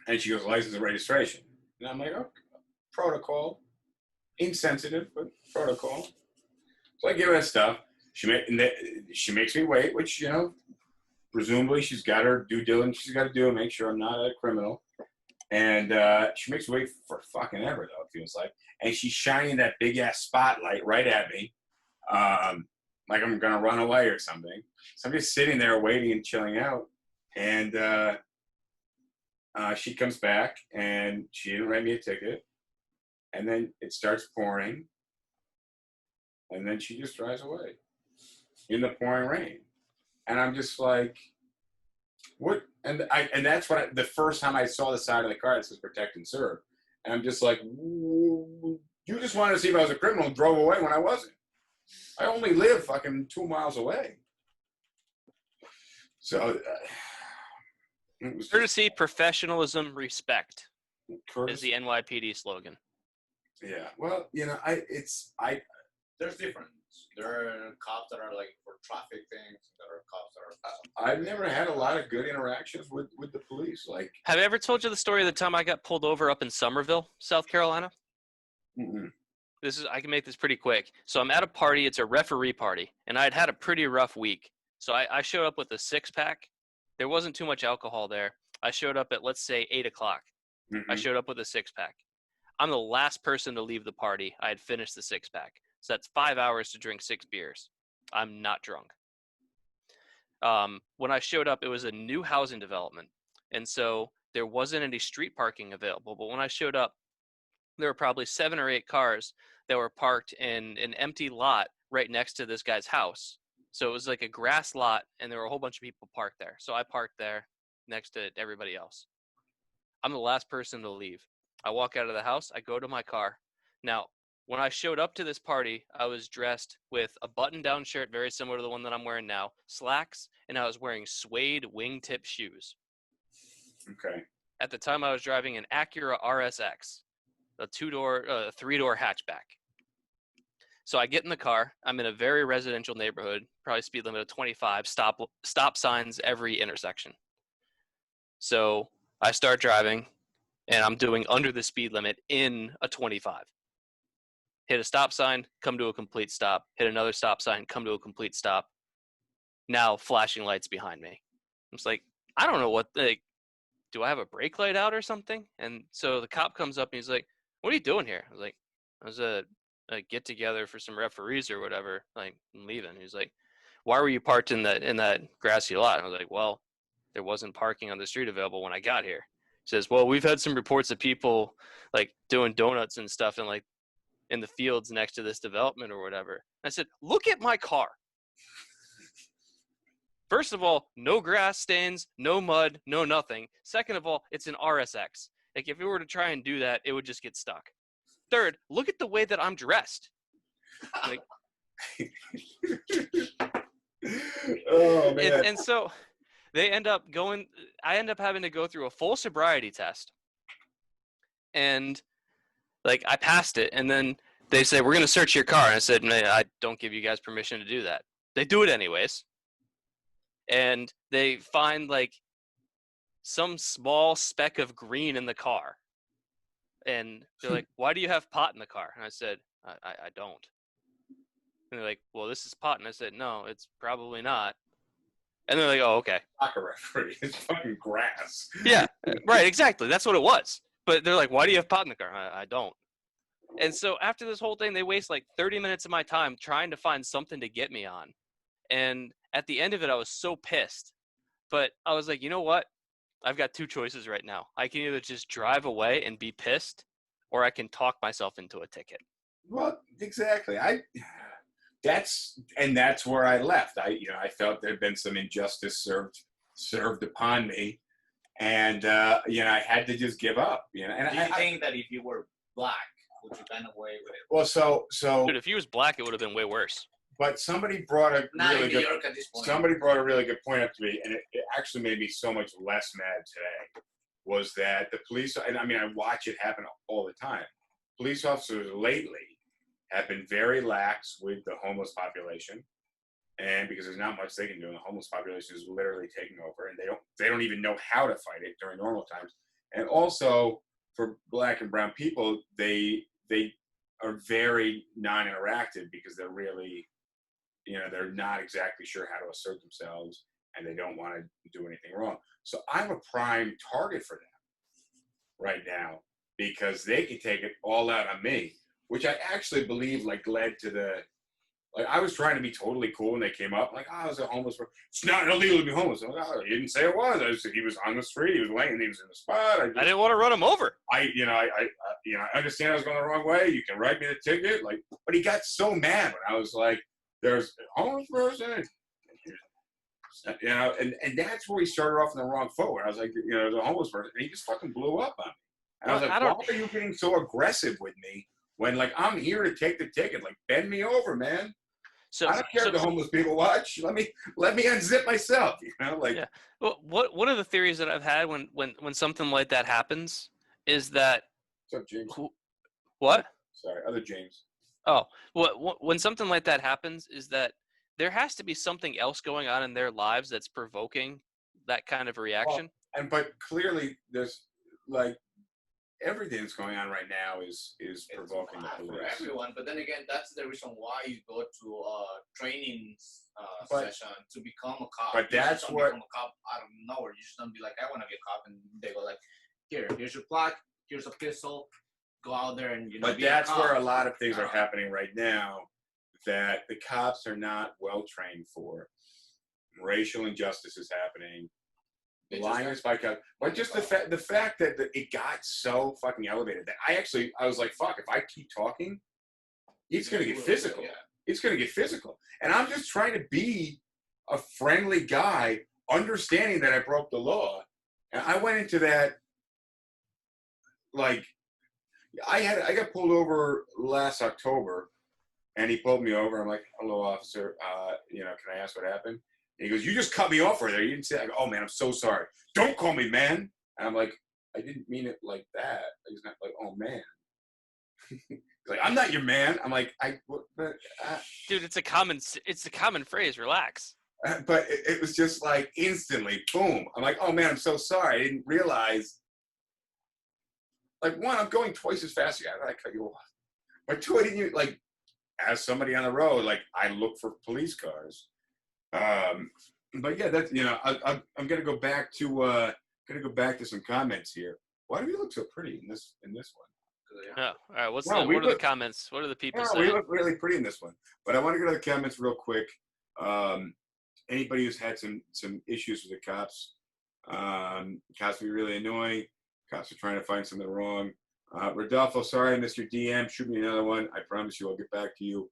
And she goes, license and registration. And I'm like, oh, protocol. Insensitive, but protocol. So I give her that stuff. She makes me wait, which, presumably she's got her due diligence she's got to do and make sure I'm not a criminal. And she makes me wait for fucking ever, though, it feels like. And she's shining that big-ass spotlight right at me, like I'm going to run away or something. So I'm just sitting there waiting and chilling out. And she comes back, and she didn't write me a ticket. And then it starts pouring. And then she just drives away in the pouring rain. And I'm just like, what? And that's what the first time I saw the side of the car, it says protect and serve. And I'm just like, you just wanted to see if I was a criminal and drove away when I wasn't. I only live fucking 2 miles away. So it was Courtesy, professionalism, respect is the courtesy. NYPD slogan. Yeah. Well, There's difference. There are cops that are like for traffic things. There are cops that are. I've never had a lot of good interactions with the police. Like, Have I ever told you the story of the time I got pulled over up in Somerville, South Carolina? mm-mm. I can make this pretty quick. So I'm at a party. It's a referee party, and I'd had a pretty rough week. So I showed up with a 6-pack. There wasn't too much alcohol there. I showed up at, let's say, 8 o'clock. I Mhm. showed up with a 6-pack. I'm the last person to leave the party. I had finished the 6-pack. So that's 5 hours to drink 6 beers. I'm not drunk. When I showed up, it was a new housing development. And so there wasn't any street parking available. But when I showed up, there were probably 7 or 8 cars that were parked in an empty lot right next to this guy's house. So it was like a grass lot, and there were a whole bunch of people parked there. So I parked there next to everybody else. I'm the last person to leave. I walk out of the house. I go to my car. Now, when I showed up to this party, I was dressed with a button-down shirt, very similar to the one that I'm wearing now, slacks, and I was wearing suede wingtip shoes. Okay. At the time, I was driving an Acura RSX, a 3-door hatchback. So I get in the car. I'm in a very residential neighborhood, probably speed limit of 25, stop signs every intersection. So I start driving, and I'm doing under the speed limit in a 25. Hit a stop sign, come to a complete stop. Hit another stop sign, come to a complete stop. Now flashing lights behind me. I'm just like, I don't know what, like, do I have a brake light out or something? And so the cop comes up and he's like, what are you doing here? I was like, I was a get together for some referees or whatever. Like, I'm leaving. He's like, why were you parked in that grassy lot? And I was like, well, there wasn't parking on the street available when I got here. He says, well, we've had some reports of people like doing donuts and stuff in the fields next to this development or whatever. I said, look at my car. First of all, no grass stains, no mud, no nothing. Second of all, it's an RSX. Like, if it were to try and do that, it would just get stuck. Third, look at the way that I'm dressed. Like, Oh man. and so I end up having to go through a full sobriety test. And like, I passed it, and then they say, we're going to search your car. And I said, no, I don't give you guys permission to do that. They do it anyways. And they find like some small speck of green in the car. And they're like, why do you have pot in the car? And I said, I don't. And they're like, well, this is pot. And I said, no, it's probably not. And they're like, oh, okay. Soccer referee. It's fucking grass. Yeah, right, exactly. That's what it was. But they're like, why do you have pot in the car? I don't. And so after this whole thing, they waste like 30 minutes of my time trying to find something to get me on. And at the end of it, I was so pissed. But I was like, you know what? I've got 2 choices right now. I can either just drive away and be pissed, or I can talk myself into a ticket. Well, exactly. That's where I left. I felt there'd been some injustice served upon me, and I had to just give up. And Do you think that if you were black, would you kind of away with it? well, so Dude, if he was black, it would have been way worse. but somebody brought a Not really in New good York at this point. somebody brought a really good point up to me, and it actually made me so much less mad today. Was that the police? And I mean, I watch it happen all the time. Police officers lately have been very lax with the homeless population, and because there's not much they can do, and the homeless population is literally taking over, and they don't even know how to fight it during normal times. And also for black and brown people, they are very non-interactive because they're really, they're not exactly sure how to assert themselves, and they don't want to do anything wrong. So I'm a prime target for them right now because they can take it all out on me, which I actually believe led to I was trying to be totally cool when they came up, like, oh, I was a homeless person. It's not illegal to be homeless. I'm like, oh, he didn't say it was. I said he was on the street. He was laying. He was in the spot. I didn't want to run him over. I understand I was going the wrong way. You can write me the ticket. But he got so mad when I was like, there's a homeless person. And that's where we started off in the wrong foot. Where I was like, there's a homeless person. And he just fucking blew up on me. And I was like, why are you getting so aggressive with me when, I'm here to take the ticket? Bend me over, man. So I don't care if the homeless people watch. Let me unzip myself. Yeah. Well, one of the theories that I've had when something like that happens is that What's up, James? What? Sorry, other James. Oh, when something like that happens is that there has to be something else going on in their lives that's provoking that kind of a reaction. But clearly there's everything that's going on right now is provoking the police. For everyone, but then again, that's the reason why you go to training session to become a cop. But that's what become a cop out of nowhere. You just don't be like, I want to be a cop, and they go like, here's your plaque, here's a pistol, go out there and But be a that's cop. where a lot of things are happening right now that the cops are not well trained for. Racial injustice is happening. Blindness by cops. But just the fact that it got so fucking elevated that I was like, fuck, if I keep talking, it's gonna get physical. Yeah. It's gonna get physical. And I'm just trying to be a friendly guy, understanding that I broke the law. And I went into that like I got pulled over last October, and he pulled me over. I'm like, "Hello, officer. Can I ask what happened?" And he goes, "You just cut me off right there. You didn't say." I go, "Oh man, I'm so sorry. Don't call me man." And I'm like, "I didn't mean it like that." He's not like, "Oh man." He's like, "I'm not your man." I'm like, Dude, it's a common phrase. Relax. But it was just like instantly, boom. I'm like, "Oh man, I'm so sorry. I didn't realize." Like, one, I'm going twice as fast as you. How did I cut you off? But two, I didn't like, as somebody on the road, like I look for police cars. But yeah, that's I'm gonna go back to some comments here. Why do we look so pretty in this one? Oh, all right. What We are the comments? What are the people saying? We look really pretty in this one. But I want to go to the comments real quick. Anybody who's had some issues with the cops, cops be really annoying. Cops are trying to find something wrong. Rodolfo, sorry I missed your DM. Shoot me another one. I promise you I'll get back to you.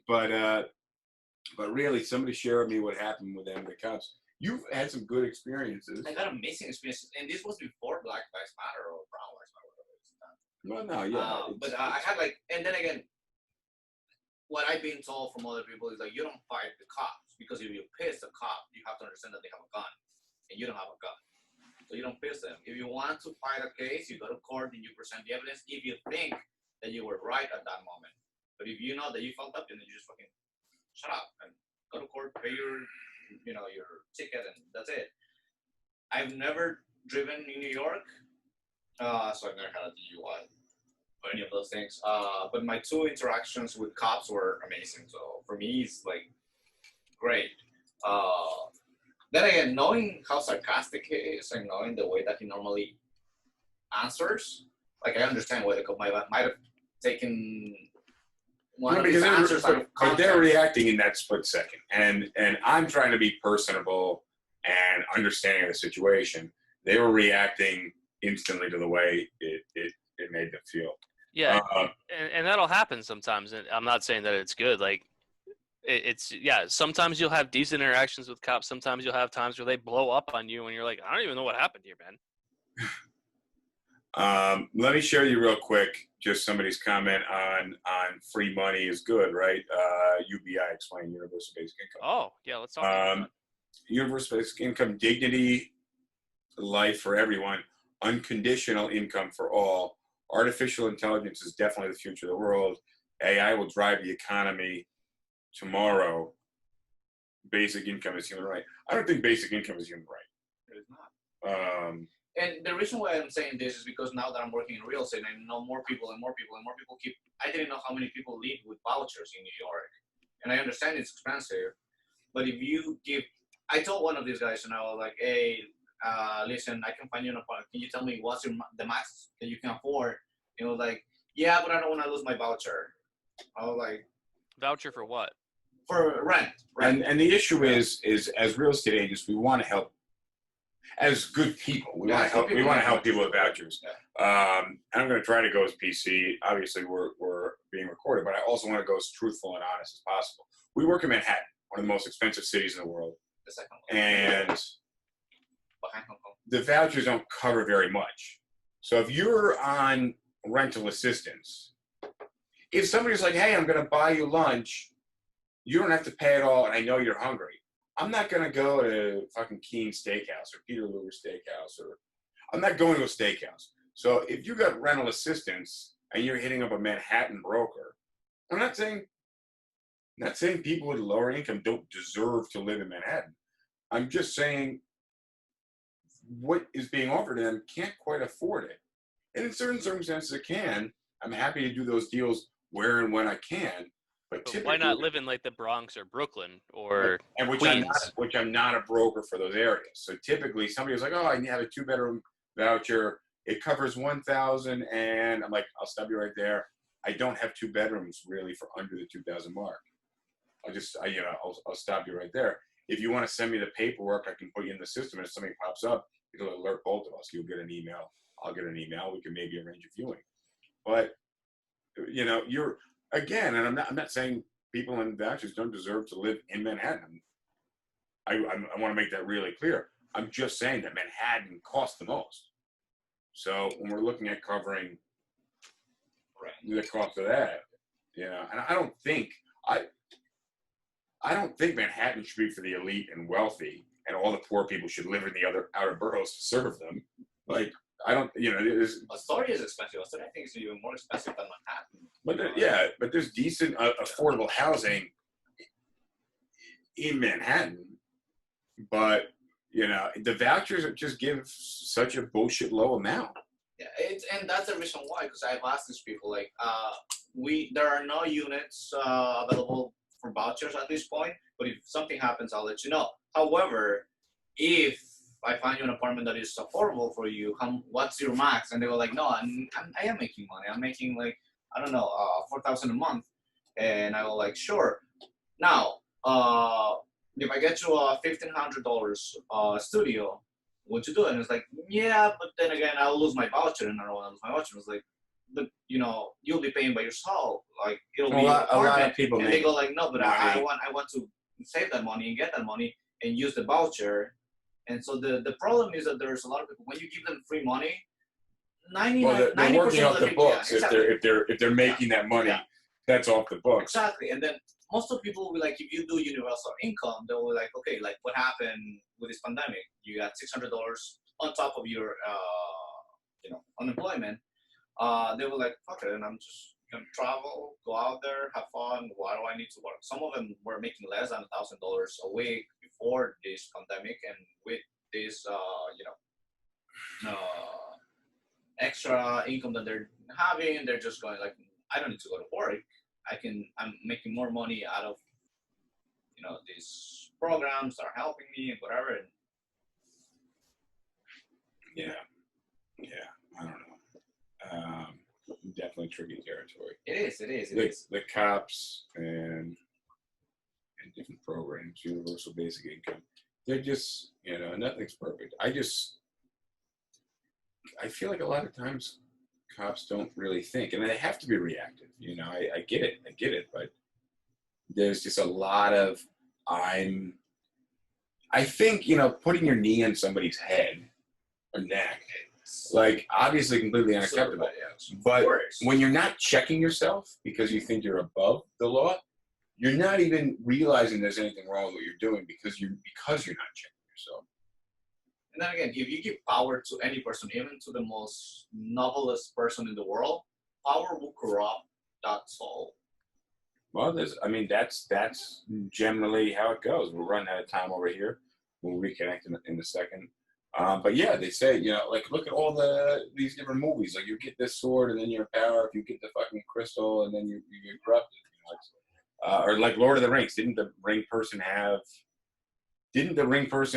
But really, somebody share with me what happened with them, the cops. You've had some good experiences. I got amazing experiences, and this was before Black Lives Matter or Brown Lives Matter, whatever it's done. Well, no, yeah. But I had like, and then again, what I've been told from other people is like, you don't fight the cops because if you piss the cop, you have to understand that they have a gun, and you don't have a gun. So you don't piss them. If you want to fight a case, you go to court and you present the evidence if you think that you were right at that moment. But if you know that you fucked up, then you just fucking shut up and go to court, pay your ticket, and that's it. I've never driven in New York, so I've never had a DUI or any of those things. But my two interactions with cops were amazing. So for me, it's like great. Then again, knowing how sarcastic he is and knowing the way that he normally answers, like I understand why the cop might have taken one of his answers out of but context. they're reacting in that split second, and I'm trying to be personable and understanding of the situation. They were reacting instantly to the way it made them feel. Yeah, and that'll happen sometimes. And I'm not saying that it's good. Like, sometimes you'll have decent interactions with cops. Sometimes you'll have times where they blow up on you and you're like, I don't even know what happened here, man. Let me share you real quick, just somebody's comment on free money is good, right? UBI, explain universal basic income. Oh, yeah, let's talk about that. Universal basic income, dignity, life for everyone, unconditional income for all. Artificial intelligence is definitely the future of the world. AI will drive the economy tomorrow. Basic income is human right. I don't think basic income is human right. It is not. And the reason why I'm saying this is because now that I'm working in real estate, I know more people and more people and more people I didn't know how many people live with vouchers in New York. And I understand it's expensive, but if you give, I told one of these guys and I was like, hey, listen, I can find you an apartment. Can you tell me what's the max that you can afford? And he was like, yeah, but I don't want to lose my voucher. I was like, Voucher for what? For rent. And the issue is as real estate agents, we want to help. As good people, we want to help. We want to help people with vouchers. Yeah. And I'm going to try to go as PC. Obviously, we're being recorded, but I also want to go as truthful and honest as possible. We work in Manhattan, one of the most expensive cities in the world, The second one. and Behind Hong Kong. the vouchers don't cover very much. So if you're on rental assistance, if somebody's like, "Hey, I'm going to buy you lunch," you don't have to pay it all, and I know you're hungry. I'm not going to go to fucking Keen's Steakhouse or Peter Luger Steakhouse, or I'm not going to a steakhouse. So if you got rental assistance and you're hitting up a Manhattan broker, I'm not saying people with lower income don't deserve to live in Manhattan. I'm just saying what is being offered to them can't quite afford it. And in certain circumstances it can. I'm happy to do those deals where and when I can. But But typically, why not live in like the Bronx or Brooklyn or and Queens? which I'm not a broker for those areas. So typically, somebody was like, "Oh, I have a 2-bedroom voucher. It covers 1,000," and I'm like, "I'll stop you right there. I don't have 2 bedrooms really for under the 2,000 mark. I'll stop you right there. If you want to send me the paperwork, I can put you in the system. And if something pops up, it'll alert both of us. You'll get an email. I'll get an email. We can maybe arrange a viewing. But you're again, and I'm not saying people in vouchers don't deserve to live in Manhattan. I want to make that really clear. I'm just saying that Manhattan costs the most. So when we're looking at covering the cost of that, and I don't think Manhattan should be for the elite and wealthy, and all the poor people should live in the other outer boroughs to serve them. Like I don't, Astoria is expensive. Astoria, I think, is even more expensive than Manhattan. but there's decent affordable housing in Manhattan. But the vouchers just give such a bullshit low amount. Yeah, and that's the reason why. Because I've asked these people, like, there are no units available for vouchers at this point. But if something happens, I'll let you know. However, if I find you an apartment that is affordable for you, what's your max? And they were like, no, I am making money. I'm making like, I don't know, 4,000 a month. And I was like, sure. Now, if I get you a $1,500 studio, would you do it? And it's like, yeah, but then again, I'll lose my voucher, and I don't want to lose my voucher. It was like, but you'll be paying by yourself. Like it'll be a lot of people, and they go like, no, but I money. want to save that money and get that money and use the voucher. And so the problem is that there's a lot of people, when you give them free money, 90% they're working off of the people, books. yeah, exactly. If they're making that money, that's off the books. Exactly. And then most of the people will be like, if you do universal income, they will be like, okay, like what happened with this pandemic? You got $600 on top of your unemployment. They were like, fuck it, and I'm just gonna travel, go out there, have fun. Why do I need to work? Some of them were making less than $1,000 a week before this pandemic, and with this, extra income that they're having, they're just going like, I don't need to go to work. I'm making more money out of, these programs that are helping me and whatever. And I don't know. Definitely tricky territory. It is. The cops and different programs, universal basic income, they're just, nothing's perfect. I feel like a lot of times cops don't really think, and they have to be reactive. I get it, but there's just a lot of I think, putting your knee on somebody's head or neck, like obviously completely unacceptable. But when you're not checking yourself because you think you're above the law, you're not even realizing there's anything wrong with what you're doing because you're not checking yourself. And then again, if you give power to any person, even to the most novelist person in the world, power will corrupt that soul. Well, that's generally how it goes. We're running out of time over here. We'll reconnect in a second. But yeah, they say, like look at all these different movies. Like you get this sword and then you're in power. If you get the fucking crystal and then you get corrupted. Or like Lord of the Rings. Didn't the ring person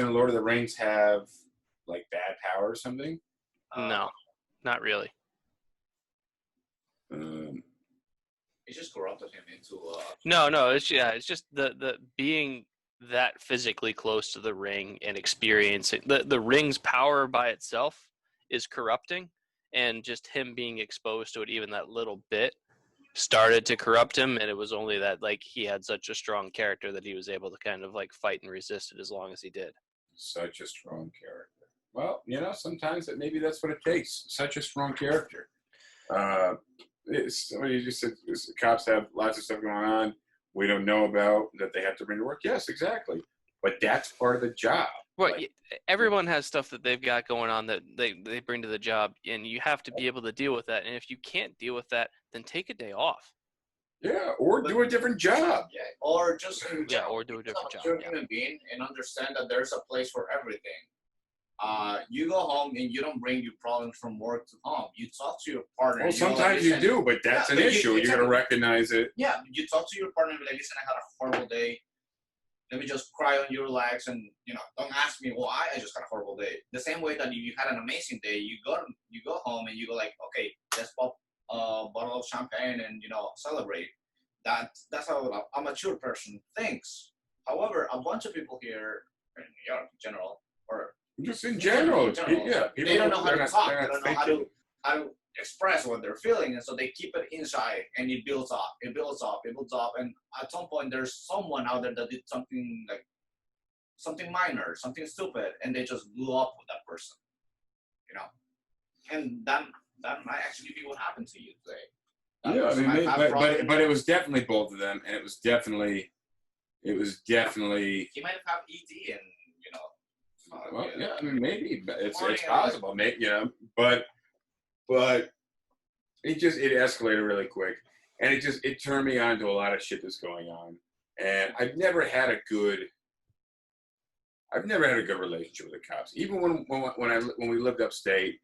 in Lord of the Rings have like bad power or something? No, not really. It just corrupted him into. No. It's just the being that physically close to the ring and experiencing the ring's power by itself is corrupting, and just him being exposed to it, even that little bit, started to corrupt him. And it was only that like he had such a strong character that he was able to kind of like fight and resist it as long as he did. Such a strong character. Well, sometimes maybe that's what it takes. Such a strong character. Somebody just said cops have lots of stuff going on we don't know about that they have to bring to work. Yes, exactly. But that's part of the job. Well, everyone has stuff that they've got going on that they bring to the job, and you have to be able to deal with that. And if you can't deal with that, then take a day off. Yeah, or do a different job. Yeah, or just or do a different job. You're a human being and understand that there's a place for everything. You go home and you don't bring your problems from work to home. You talk to your partner. Well, you know, sometimes you listen, do, but that's yeah, an but issue. You got to recognize it. Yeah, you talk to your partner and be like, listen, I had a horrible day. Let me just cry on your legs and, you know, don't ask me why. I just had a horrible day. The same way that if you had an amazing day, you go home and you go like, okay, let's pop a bottle of champagne and, you know, celebrate. That's how a mature person thinks. However, a bunch of people here in New York in general, or Just in general, yeah. they don't know how to talk. They don't know thinking. how to express what they're feeling, and so they keep it inside, and it builds up, it builds up, it builds up, and at some point, there's someone out there that did something like something minor, something stupid, and they just blew up with that person, you know, and that might actually be what happened to you today. That Yeah, I person mean, might have problems. but it was definitely both of them, and it was definitely. He might have ED, and you know. Well, yeah, I mean, maybe it's Morning, possible, maybe, you know, but it escalated really quick, and it turned me on to a lot of shit that's going on, and I've never had a good relationship with the cops, even when we lived upstate,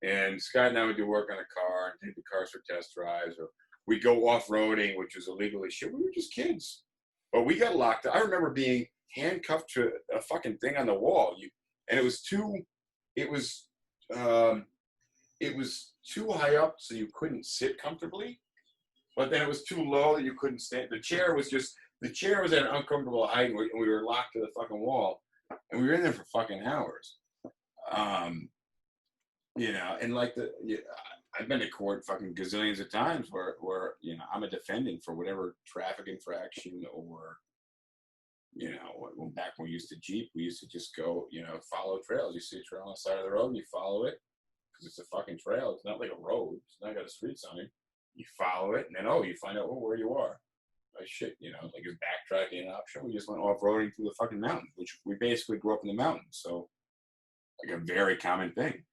and Scott and I would do work on a car and take the cars for test drives, or we go off-roading, which was illegal as shit. We were just kids, but we got locked up. I remember being handcuffed to a fucking thing on the wall. And it was too high up, so you couldn't sit comfortably. But then it was too low that you couldn't stand. The chair was at an uncomfortable height, and we were locked to the fucking wall, and we were in there for fucking hours. You know, and like I've been to court fucking gazillions of times where you know I'm a defendant for whatever traffic infraction, or you know, back when we used to Jeep, we used to just go, you know, follow trails. You see a trail on the side of the road and you follow it because it's a fucking trail. It's not like a road. It's not got a street sign. You follow it and then, you find out where you are. Like shit, you know, like is backtracking an option? We just went off-roading through the fucking mountains, which we basically grew up in the mountains. So like a very common thing.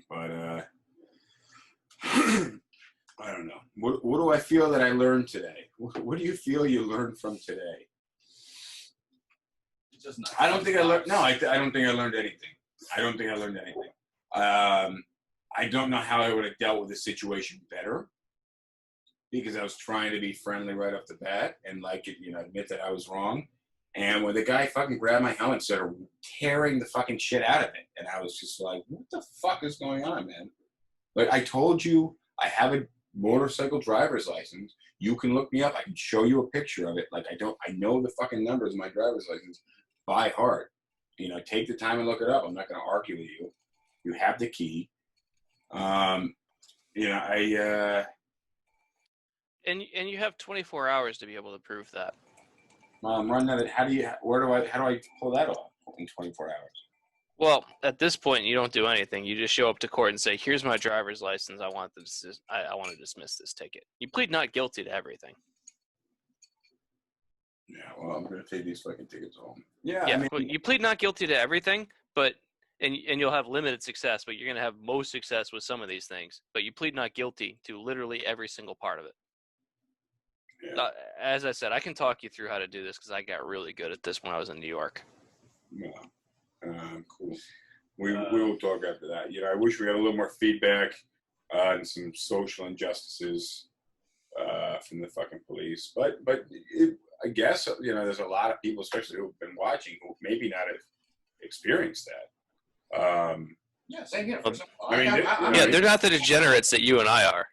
But, I don't know. What do I feel that I learned today? What do you feel you learned from today? Just not I don't think I learned. No, I don't think I learned anything. I don't think I learned anything. I don't know how I would have dealt with the situation better because I was trying to be friendly right off the bat and admit that I was wrong. And when the guy fucking grabbed my helmet and started tearing the fucking shit out of it, and I was just like, "What the fuck is going on, man?" Like I told you, I have a motorcycle driver's license. You can look me up. I can show you a picture of it. Like I know the fucking numbers of my driver's license by heart. You know, take the time and look it up. I'm not going to argue with you. You have the key. And you have 24 hours to be able to prove that. I'm running out of. How do I pull that off in 24 hours? Well, at this point, you don't do anything. You just show up to court and say, "Here's my driver's license. I want to dismiss this ticket." You plead not guilty to everything. Yeah, well, I'm gonna take these fucking tickets home. Yeah, Yeah, I mean, but you plead not guilty to everything, and you'll have limited success, but you're gonna have most success with some of these things. But you plead not guilty to literally every single part of it. yeah. As I said, I can talk you through how to do this because I got really good at this when I was in New York. Yeah. Cool. We will talk after that. You know, I wish we had a little more feedback and some social injustices from the fucking police. But I guess, you know, there's a lot of people, especially who've been watching, who maybe not have experienced that. Yeah, same here. They're not the degenerates that you and I are.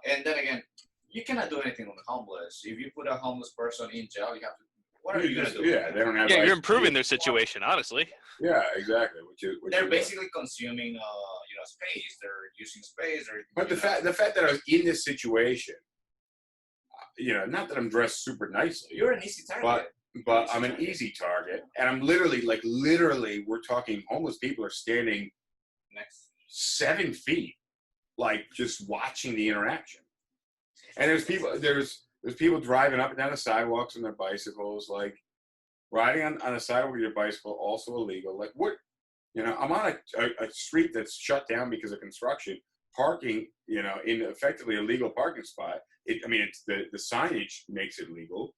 And then again, you cannot do anything on the homeless. If you put a homeless person in jail, you have to. What are you gonna do? Yeah, they don't have. Yeah, you're improving their situation, honestly. Yeah, exactly. They're basically consuming, space. They're using space. But the fact that I was in this situation, you know, not that I'm dressed super nicely. You're an easy target. But I'm an easy target, and I'm literally, we're talking. Homeless people are standing next 7 feet, like just watching the interaction. And there's people driving up and down the sidewalks on their bicycles, like riding on a sidewalk with your bicycle, also illegal. Like what, you know, I'm on a street that's shut down because of construction, parking, you know, in effectively a legal parking spot. It's the signage makes it legal.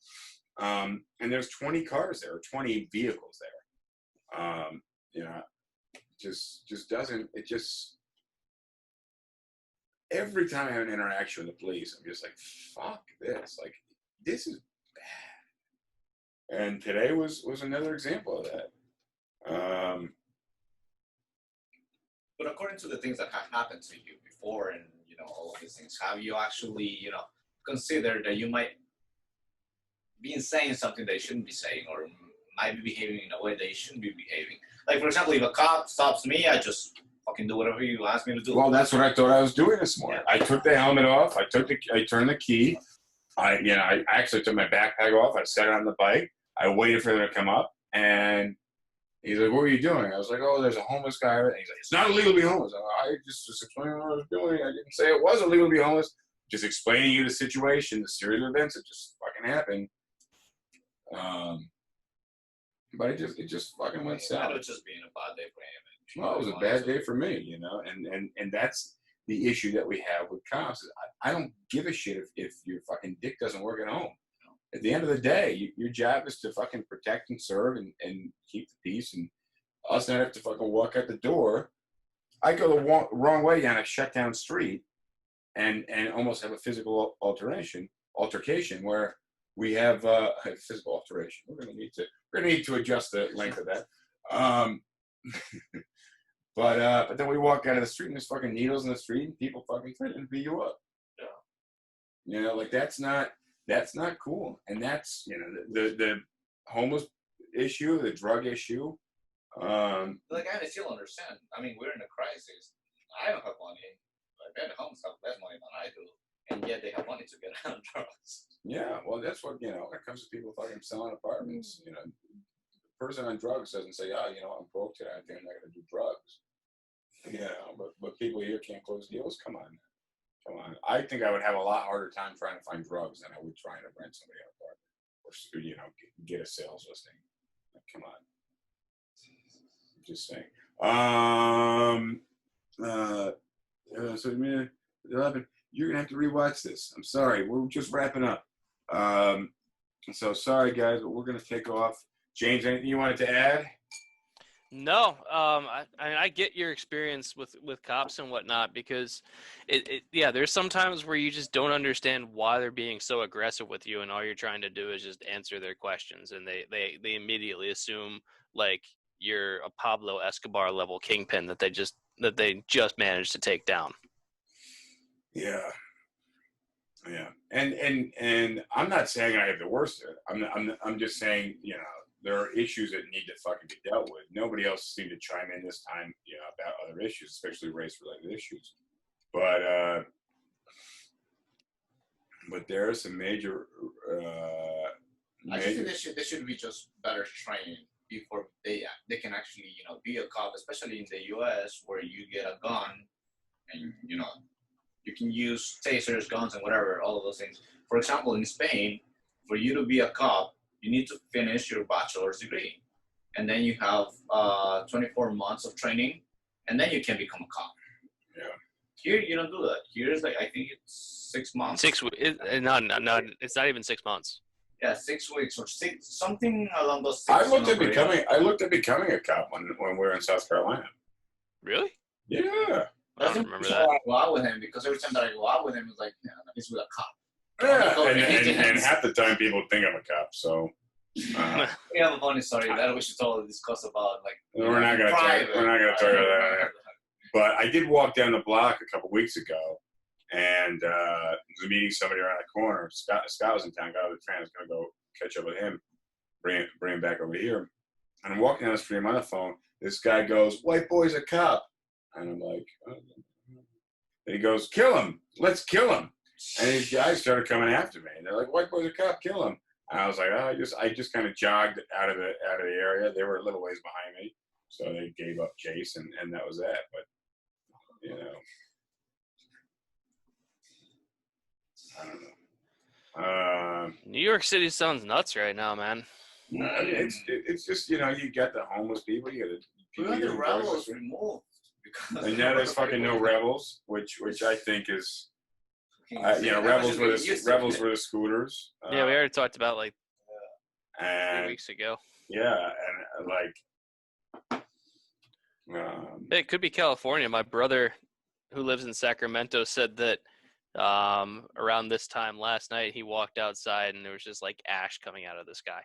And there's 20 cars there, or 20 vehicles there. You know, just doesn't, it just, every time I have an interaction with the police, I'm just like, fuck this. Like, this is bad. And today was another example of that. But according to the things that have happened to you before, and all of these things, have you actually considered that you might be saying something that you shouldn't be saying, or might be behaving in a way that you shouldn't be behaving? Like, for example, if a cop stops me, I just fucking do whatever you ask me to do. Well, that's what I thought I was doing this morning. I took the helmet off. I turned the key. I actually took my backpack off. I set it on the bike. I waited for them to come up, and he's like, "What were you doing?" I was like, "Oh, there's a homeless guy." And he's like, "It's not illegal to be homeless." I just explaining what I was doing. I didn't say it was illegal to be homeless. Just explaining you the situation, the series of events that just fucking happened. But it just fucking went south. That was just being a bad day for him. Well, it was a bad day for me, and that's the issue that we have with cops. Is I don't give a shit if your fucking dick doesn't work at home. At the end of the day, your job is to fucking protect and serve and keep the peace, and us not have to fucking walk out the door. I go the wrong way down a shut down street and almost have a physical altercation where we have a physical alteration. We're gonna need to adjust the length of that. But then we walk out of the street and there's fucking needles in the street and people fucking threatening to beat you up. Yeah. Like that's not cool. And that's the homeless issue, the drug issue. Like, I still understand. I mean, we're in a crisis. I don't have money. Like, the homeless have less money than I do, and yet they have money to get out of drugs. Yeah, well, that's what when it comes to people fucking selling apartments. The person on drugs doesn't say, I'm broke today. I think I'm not going to do drugs. But people here can't close deals. Come on. I think I would have a lot harder time trying to find drugs than I would trying to rent somebody an apartment or get a sales listing. Like, come on. Just saying. So man, 11. You're gonna have to rewatch this. I'm sorry. We're just wrapping up. So sorry guys, but we're gonna take off. James, anything you wanted to add? No, I get your experience with cops and whatnot, because there's sometimes where you just don't understand why they're being so aggressive with you, and all you're trying to do is just answer their questions, and they immediately assume like you're a Pablo Escobar level kingpin that they just managed to take down. Yeah. And I'm not saying I have the worst of it. I'm just saying, there are issues that need to fucking be dealt with. Nobody else seemed to chime in this time, about other issues, especially race-related issues. But there are some major. I just think there should be just better training before they can actually be a cop, especially in the U.S. where you get a gun and you can use tasers, guns, and whatever, all of those things. For example, in Spain, for you to be a cop, you need to finish your bachelor's degree, and then you have 24 months of training, and then you can become a cop. Yeah. Here you don't do that. Here is I think it's 6 months. No, it's not even 6 months. Yeah, 6 weeks or something along those. I looked at becoming a cop when we were in South Carolina. Really? Yeah. I don't remember that. I go out with him, because every time that I go out with him, it's like, he's with a cop. Yeah, and half the time people think I'm a cop, so. We have a funny story that we should totally discuss about, we're not gonna talk about that. But I did walk down the block a couple weeks ago, and was meeting somebody around the corner. Scott was in town. Got out of the train. I was gonna go catch up with him, bring him back over here. And I'm walking down the street. I'm on the phone. This guy goes, "White boy's a cop," and I'm like, oh. And he goes, "Kill him! Let's kill him!" And these guys started coming after me. And they're like, "White boy's a cop, kill him!" And I was like, I just kind of jogged out of the area. They were a little ways behind me, so they gave up chase, and that was that. But I don't know. New York City sounds nuts right now, man. It's just you got the homeless people. You got the people. The rebels removed. And now there's fucking no rebels, which I think is. rebels were the scooters. Yeah, we already talked about 3 And weeks ago. yeah, and like, It could be California. My brother, who lives in Sacramento, said that around this time last night he walked outside and there was just like ash coming out of the sky.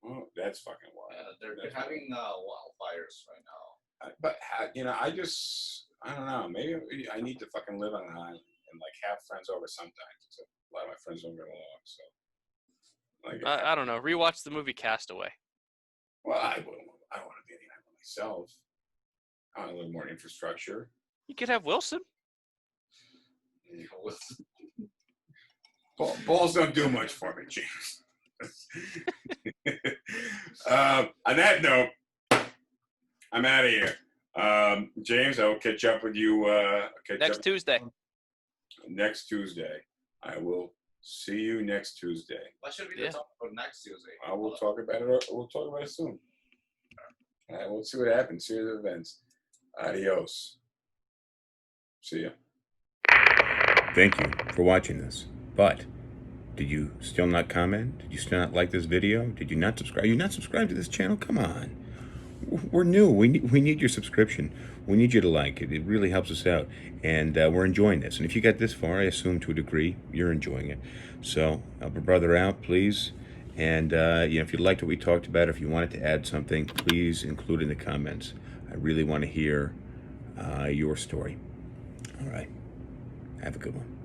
oh, that's fucking wild. They're having wildfires right now. But I don't know. Maybe I need to fucking live on an island and like have friends over sometimes. So a lot of my friends don't get along. So like, I don't know. Rewatch the movie Castaway. well, I don't want to be any island myself. I want a little more infrastructure. You could have Wilson. Balls don't do much for me, James. On that note, I'm out of here. James, I will catch up with you Next Tuesday. Next Tuesday. I will see you next Tuesday. What should be the topic for next Tuesday? We'll talk about it. We'll talk about it soon. All right, we'll see what happens. See the events. Adios. See ya. Thank you for watching this. But did you still not comment? Did you still not like this video? Did you not subscribe? Are you not subscribed to this channel? Come on. We're new. We need your subscription. We need you to like it. It really helps us out. And we're enjoying this. And if you got this far, I assume to a degree, you're enjoying it. So help a brother out, please. And if you liked what we talked about, if you wanted to add something, please include in the comments. I really want to hear your story. All right. Have a good one.